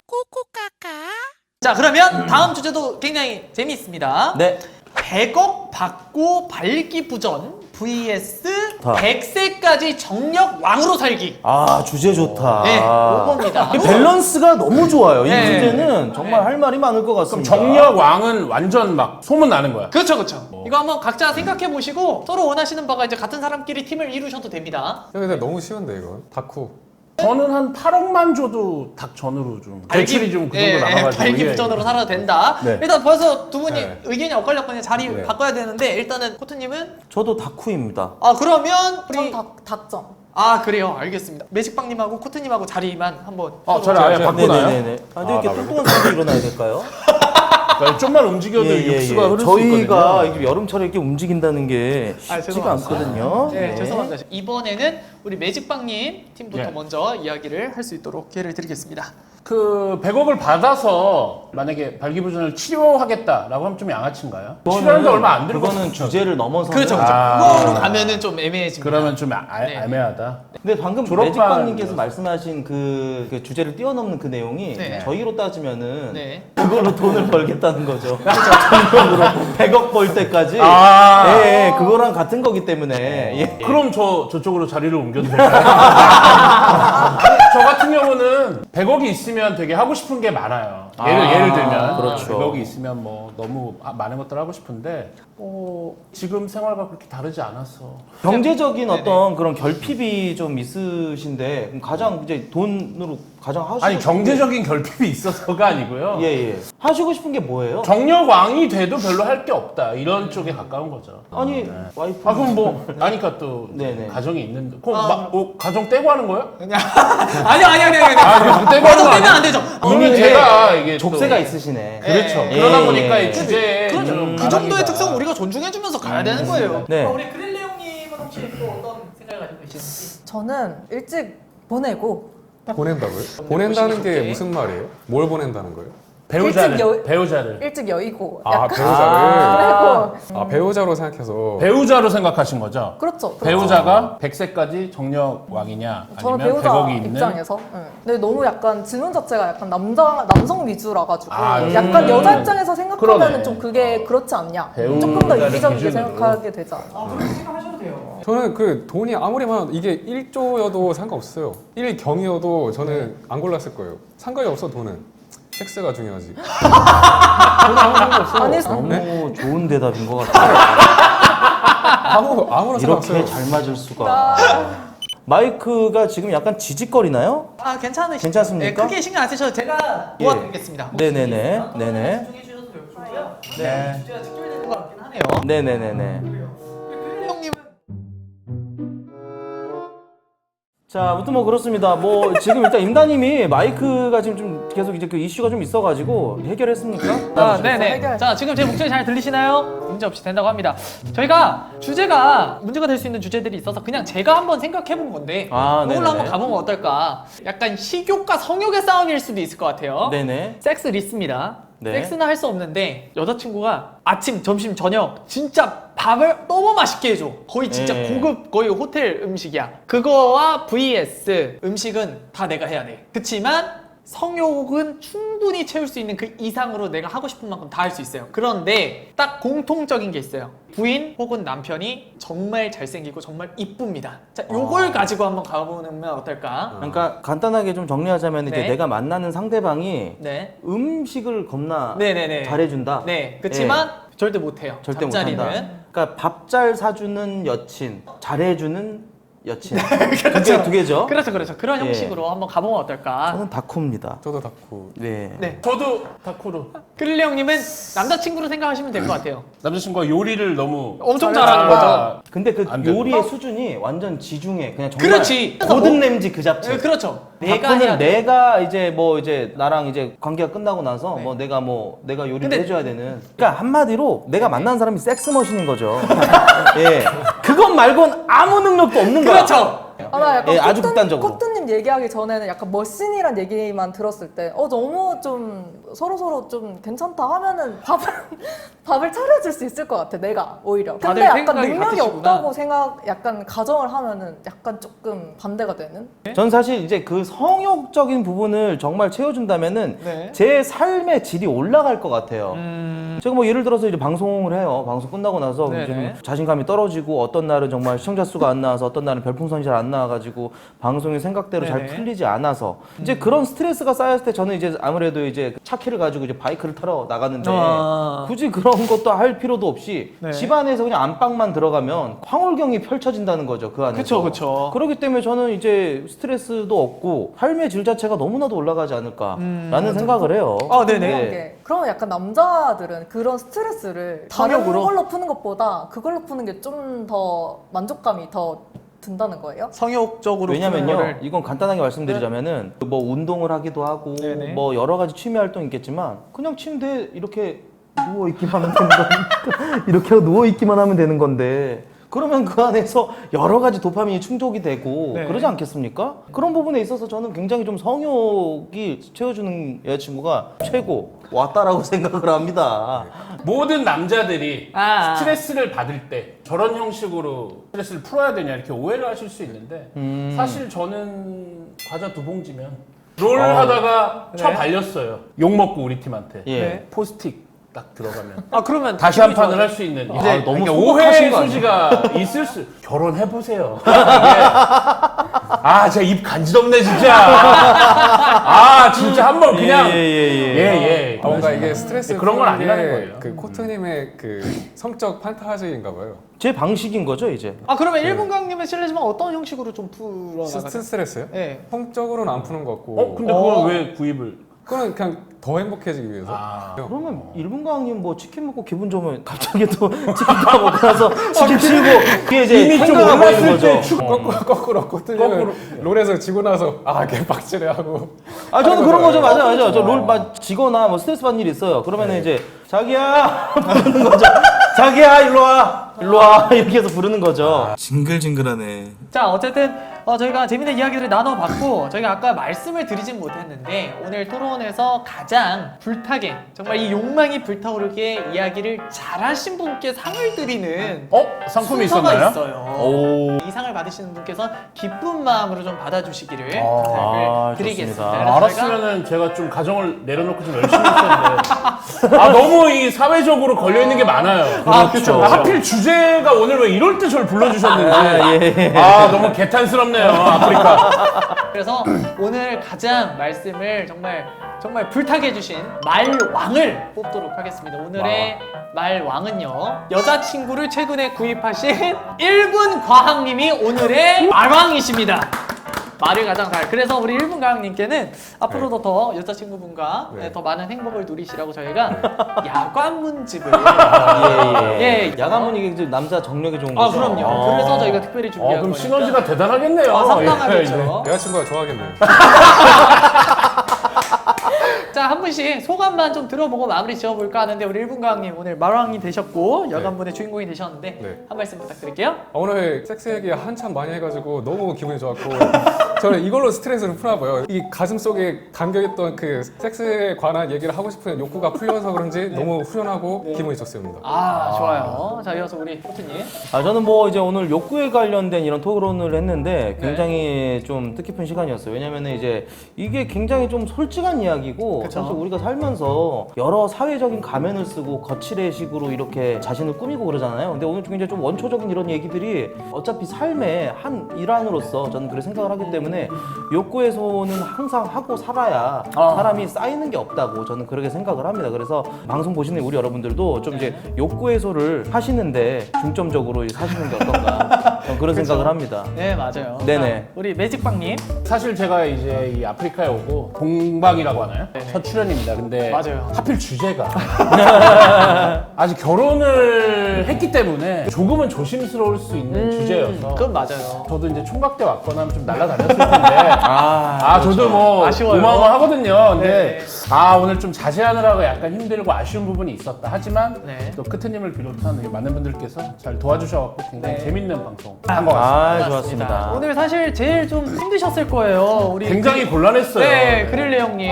자, 그러면 다음 주제도 굉장히 재미있습니다. 네. 100억 받고 발기부전 vs 다. 100세까지 정력 왕으로 살기. 아 주제 좋다. 네, 요겁니다. 이 밸런스가 너무 좋아요. 이 네. 주제는 정말 할 말이 많을 것 그럼 같습니다. 정력 왕은 완전 막 소문 나는 거야. 그렇죠, 그렇죠. 이거 한번 각자 생각해 보시고 서로 원하시는 바가 이제 같은 사람끼리 팀을 이루셔도 됩니다. 근데 너무 쉬운데 이건 다쿠. 저는 한 8억만 줘도 닭 전으로 좀 대출이 좀 그 정도 나가가지고 발기부전으로 살아도 된다. 네. 일단 벌써 두 분이 네. 의견이 엇갈렸거든요. 자리 네. 바꿔야 되는데 일단은 코트님은 저도 다쿠입니다. 그러면 우리 전 닭점. 그래요. 알겠습니다. 매직빵님하고 코트님하고 자리만 한번 자리 아예 바꾸나요? 네네네. 아, 근데 이렇게 뚱뚱한 사람이 일어나야 될까요? 그러니까 좀만 움직여도 육수가 흐를 수 저희가 있거든요. 이게 여름철에 이렇게 움직인다는 게 쉽지가 죄송합니다. 않거든요. 네, 죄송합니다. 이번에는 우리 매직빵님 팀부터 네. 먼저 이야기를 할 수 있도록 기회를 드리겠습니다. 그 100억을 받아서 만약에 발기부전을 치료하겠다라고 하면 좀 양아치인가요? 치료하는데 얼마 안 들고 그거는 주제를 넘어서. 그렇죠, 그렇죠. 그거로 가면은 좀 애매해집니다. 그러면 좀 네. 애매하다. 근데 방금 졸업반- 매직빵님께서 말씀하신 그 주제를 뛰어넘는 그 내용이 네. 저희로 따지면은 네. 그걸로 돈을 벌겠다는 거죠. 전력으로 100억 벌 때까지. 아. 예, 그거랑 같은 거기 때문에. 예. 그럼 저쪽으로 자리를 옮겨도 될까요? 저 같은 경우는 100억이 있으면 되게 하고 싶은 게 많아요. 예를 들면 그렇죠. 100억이 있으면 뭐 너무 많은 것들 하고 싶은데 지금 생활과 그렇게 다르지 않아서 경제적인 어떤 그런 결핍이 좀 있으신데 그럼 가장 이제 돈으로 가장 하시고 아니 싶은 경제적인 결핍이 있어서가 아니고요. 게, 예. 하시고 싶은 게 뭐예요? 정력 왕이 돼도 별로 할 게 없다 이런 쪽에 가까운 거죠. 아니 와이프 그럼 뭐 아니까 또 네네. 가정이 있는데 그럼 가정 떼고 하는 거예요? 아니요. 그럼 떼고 하는 거 가정 떼면 아니에요? 안 되죠. 이미 제가 이게 또- 족쇄가 있으시네. 그렇죠. 예. 그러다 예. 보니까 이 주제에 그렇죠. 좀 그 정도의 바람이다. 특성을 우리가 존중해주면서 가야 되는 거예요. 네. 그럼 우리 그릴레 형님은 혹시 또 어떤 생각을 가지고 계시는지? 저는 일찍 보내고 보낸다고요? 보낸다는 게 보시게. 무슨 말이에요? 뭘 보낸다는 거예요? 배우자를 일찍 여의고 아 약간 배우자를. 그리고 배우자로 생각해서. 배우자로 생각하신 거죠? 그렇죠. 배우자가 100세까지 정력 왕이냐 저는 아니면 배우자 100억이 있는 입장에서 근데 너무 약간 질문 자체가 약간 남성 위주라 가지고 아, 약간 여자 입장에서 생각하면 그러네. 좀 그게 그렇지 않냐 배우자를 조금 더 이기적이게 기준으로. 생각하게 되지 않나 그렇게 생각하셔도 돼요. 저는 그 돈이 아무리 많아도 이게 1조여도 상관없어요. 1경이어도 저는 안 골랐을 거예요. 상관이 없어 돈은. 섹스가 중요하지. 돈은 아무 상관 없어. 아니, 너무 좋은 대답인 것 같아요. 아무런 상관없어요. 이렇게 잘 맞을 수가. 마이크가 지금 약간 지직거리나요? 괜찮으시죠? 괜찮습니까? 네, 크게 신경 안 쓰셔도 제가 예. 도와드리겠습니다. 네네네. 네네. 집중해 주셔도 좋고요. 네. 주제가 직결되는 것 같긴 하네요. 네네네네. 그릴레 형님은 자, 아무튼 뭐 그렇습니다. 뭐 지금 일단 임다님이 마이크가 지금 좀 계속 이제 그 이슈가 좀 있어가지고 해결했습니까? 네네. 해결. 자, 지금 제 목소리 잘 들리시나요? 문제 없이 된다고 합니다. 저희가 주제가 문제가 될 수 있는 주제들이 있어서 그냥 제가 한번 생각해본 건데 아, 이걸로 네네네. 한번 가보면 어떨까? 약간 식욕과 성욕의 싸움일 수도 있을 것 같아요. 네네. 섹스 리스입니다. 네. 섹스는 할 수 없는데 여자친구가 아침, 점심, 저녁 진짜 밥을 너무 맛있게 해줘. 거의 진짜 네. 고급 거의 호텔 음식이야. 그거와 vs 음식은 다 내가 해야 돼. 그치만 성욕은 충분히 채울 수 있는 그 이상으로 내가 하고 싶은 만큼 다 할 수 있어요. 그런데 딱 공통적인 게 있어요. 부인 혹은 남편이 정말 잘생기고 정말 이쁩니다. 자, 요걸 가지고 한번 가보면 어떨까? 그러니까 간단하게 좀 정리하자면 이제 네. 내가 만나는 상대방이 네. 음식을 겁나 네네네. 잘해준다. 네. 그치만 절대 못해요. 절대 잠자리는. 못한다. 그러니까 밥 잘 사주는 여친, 잘해주는 여친. 두 개죠. 그렇죠, 그렇죠. 그런 예. 형식으로 한번 가보면 어떨까? 저는 다쿠입니다. 저도 닫고. 네. 네. 저도 다쿠로. 크릴리 형님은 남자친구로 생각하시면 될 것 같아요. 남자친구가 요리를 너무 엄청 잘하는 거죠. 근데 그 안 되는 요리의 수준이 완전 지중해. 그냥 정말 그렇지. 고든 램지 그 잡채. 네, 그렇죠. 내가 다쿠는 해야 돼. 내가 이제 뭐 이제 나랑 이제 관계가 끝나고 나서 네. 내가 요리를 근데- 해줘야 되는. 그러니까 한마디로 내가 만난 사람이 섹스 머신인 거죠. 예. 그것 말곤 아무 능력도 없는 거야. 그렇죠. 아, 나 약간 예, 아주 극단적으로. 코트님 얘기하기 전에는 약간 머신이란 얘기만 들었을 때 너무 좀 서로 좀 괜찮다 하면은 밥을 차려줄 수 있을 것 같아 내가 오히려. 근데 다들 약간 생각이 능력이 같으시구나. 없다고 약간 가정을 하면은 약간 조금 반대가 되는. 전 사실 이제 그 성욕적인 부분을 정말 채워준다면은 네. 제 삶의 질이 올라갈 것 같아요. 제가 뭐 예를 들어서 이제 방송을 해요. 방송 끝나고 나서 네네. 좀 자신감이 떨어지고 어떤 날은 정말 시청자 수가 안 나와서 어떤 날은 별풍선이 잘 안 나와가지고 방송이 생각대로 잘 네네. 풀리지 않아서 이제 그런 스트레스가 쌓였을 때 저는 이제 아무래도 이제 차키를 가지고 이제 바이크를 타러 나가는데 아. 굳이 그런 것도 할 필요도 없이 네. 집 안에서 그냥 안방만 들어가면 황홀경이 펼쳐진다는 거죠. 그 안에서. 그쵸, 그쵸. 그렇기 때문에 저는 이제 스트레스도 없고 삶의 질 자체가 너무나도 올라가지 않을까라는 생각을 해요. 아, 네네. 그런 게. 그러면 약간 남자들은 그런 스트레스를 다른 성욕으로? 걸로 푸는 것보다 그걸로 푸는 게 좀 더 만족감이 더 든다는 거예요? 성욕적으로 왜냐면요, 푸는 거를- 이건 간단하게 말씀드리자면은 뭐 운동을 하기도 하고 네네. 뭐 여러 가지 취미 활동 있겠지만 그냥 침대에 이렇게 누워 있기만 하면 되는 거니까 이렇게 누워 있기만 하면 되는 건데. 그러면 그 안에서 여러 가지 도파민이 충족이 되고 네. 그러지 않겠습니까? 그런 부분에 있어서 저는 굉장히 좀 성욕이 채워주는 여자친구가 최고 왔다라고 생각을 합니다. 모든 남자들이 아. 스트레스를 받을 때 저런 형식으로 스트레스를 풀어야 되냐 이렇게 오해를 하실 수 있는데 사실 저는 과자 2봉지면 롤 하다가 쳐 네. 발렸어요. 욕 먹고 우리 팀한테. 예. 네. 포스틱 딱 들어가면 아, 그러면 다시 한 판을 할 수 있는 이제 아, 너무 그러니까 소극하신 오해의 거 아니에요? 소지가 있을 수 결혼해 보세요. 아, 제가 입 간지럽네 진짜. 아, 진짜 한번 그냥 예. 뭔가 이게 스트레스 그런 건 푸는 게 아니라는 거예요. 그 코트님의 그 성적 판타지인가 봐요. 제 방식인 거죠 이제. 아, 그러면 일본 강님은 실례지만 어떤 형식으로 좀 풀어나가세요? 스트레스요? 네. 성적으로는 안 푸는 것 같고. 근데 그걸 왜 구입을? 그거는 그냥 더 행복해지기 위해서. 아. 그러면 일본 강님 뭐 치킨 먹고 기분 좋으면 갑자기 또 치킨 다 먹고 나서 치킨 치고 그게 이제 이미 좀 평가가 보이는 올랐을 때 거죠. 거꾸로 코트님은 롤에서 지고 나서 개빡치네 하고. 아 저는 그런 거죠. 맞아요. 그렇죠. 저롤 지거나 뭐 스트레스 받는 일이 있어요. 그러면 이제 자기야 부르는 거죠. 자기야 일로 와 이렇게 해서 부르는 거죠. 징글징글하네. 자, 어쨌든 저희가 재밌는 이야기들을 나눠봤고 저희가 아까 말씀을 드리진 못했는데 오늘 토론에서 가장 불타게 정말 이 욕망이 불타오르게 이야기를 잘하신 분께 상을 드리는 상품이 순서가 있었나요? 있어요. 오. 이 상을 받으시는 분께서 기쁜 마음으로 좀 받아주시기를 아, 부탁을 드리겠습니다. 좋습니다. 그래서 저희가 알았으면은 제가 좀 가정을 내려놓고 좀 열심히 했었는데 너무 이 사회적으로 걸려 있는 게 많아요. 아, 그쵸. 하필 주제가 오늘 왜 이럴 때 저를 불러주셨는지 예. 너무 개탄스럽네요. 아프리카. 그래서 오늘 가장 말씀을 정말 불타게 해주신 말왕을 뽑도록 하겠습니다. 오늘의 말왕은요, 여자친구를 최근에 구입하신 1분 과학님이 오늘의 말왕이십니다. 말을 가장 잘. 그래서 우리 1분 과학님께는 앞으로도 더 여자친구분과 네. 더 많은 행복을 누리시라고 저희가 야관 문집을 예. 야간문 이게 이제 남자 정력에 좋은 거죠. 그럼요. 그래서 저희가 특별히 준비한 그럼 거니까. 시너지가 대단하겠네요. 상당하겠죠. 여자친구가 좋아하겠네요. 자, 한 분씩 소감만 좀 들어보고 마무리 지어볼까 하는데 우리 1분 과학님 오늘 말왕이 되셨고 여관분의 주인공이 되셨는데 네. 한 말씀 부탁드릴게요. 오늘 섹스 얘기 한참 많이 해가지고 너무 기분이 좋았고 저는 이걸로 스트레스를 푸나 봐요. 이 가슴 속에 감겨있던 그 섹스에 관한 얘기를 하고 싶은 욕구가 풀려서 그런지 너무 후련하고 기분이 좋습니다. 좋아요. 자, 이어서 우리 코트님. 저는 뭐 이제 오늘 욕구에 관련된 이런 토론을 했는데 굉장히 좀 뜻깊은 시간이었어요. 왜냐면은 이제 이게 굉장히 좀 솔직한 이야기고 그쵸. 그쵸. 사실 우리가 살면서 여러 사회적인 가면을 쓰고 거칠의 식으로 이렇게 자신을 꾸미고 그러잖아요. 근데 오늘 굉장히 좀 원초적인 이런 얘기들이 어차피 삶의 한 일환으로서 저는 그렇게 생각을 하기 때문에 욕구 해소는 항상 하고 살아야 사람이 쌓이는 게 없다고 저는 그렇게 생각을 합니다. 그래서 방송 보시는 우리 여러분들도 좀 이제 욕구 해소를 하시는데 중점적으로 사시는 게 어떤가 저는 그런 생각을 합니다. 네, 맞아요. 네네. 자, 우리 매직빵님. 사실 제가 이제 이 아프리카에 오고 동방이라고 하나요? 네네. 첫 출연입니다. 근데 맞아요. 하필 주제가 아직 결혼을 했기 때문에 조금은 조심스러울 수 있는 주제여서 그건 맞아요. 저도 이제 총각대 왔거나 하면 좀 날라다녔을 텐데 저도 뭐 아쉬워요. 고마워하거든요. 근데 네. 오늘 좀 자제하느라고 약간 힘들고 아쉬운 부분이 있었다. 하지만 네. 또 크트님을 비롯한 많은 분들께서 잘 도와주셔서 굉장히 네. 재밌는 방송 한 것 같습니다. 좋았습니다. 오늘 사실 제일 좀 힘드셨을 거예요. 우리 굉장히 곤란했어요. 네, 그릴레 형님.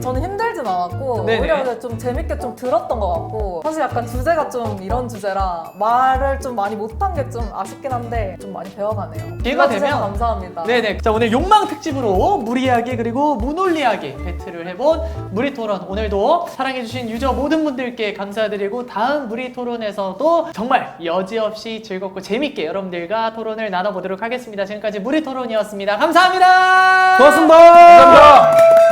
저는 힘들진 않았고 네네. 오히려 좀 재밌게 좀 들었던 것 같고 사실 약간 주제가 좀 이런 주제라 말을 좀 많이 못한 게 좀 아쉽긴 한데 좀 많이 배워가네요. 기회가 불러주셔서 되면 감사합니다. 네네. 자, 오늘 욕망 특집으로 무리하게 그리고 무논리하게 배틀을 해본 무리토론, 오늘도 사랑해주신 유저 모든 분들께 감사드리고 다음 무리토론에서도 정말 여지없이 즐겁고 재밌게 여러분들과 토론을 나눠보도록 하겠습니다. 지금까지 무리토론이었습니다. 감사합니다. 고맙습니다. 감사합니다.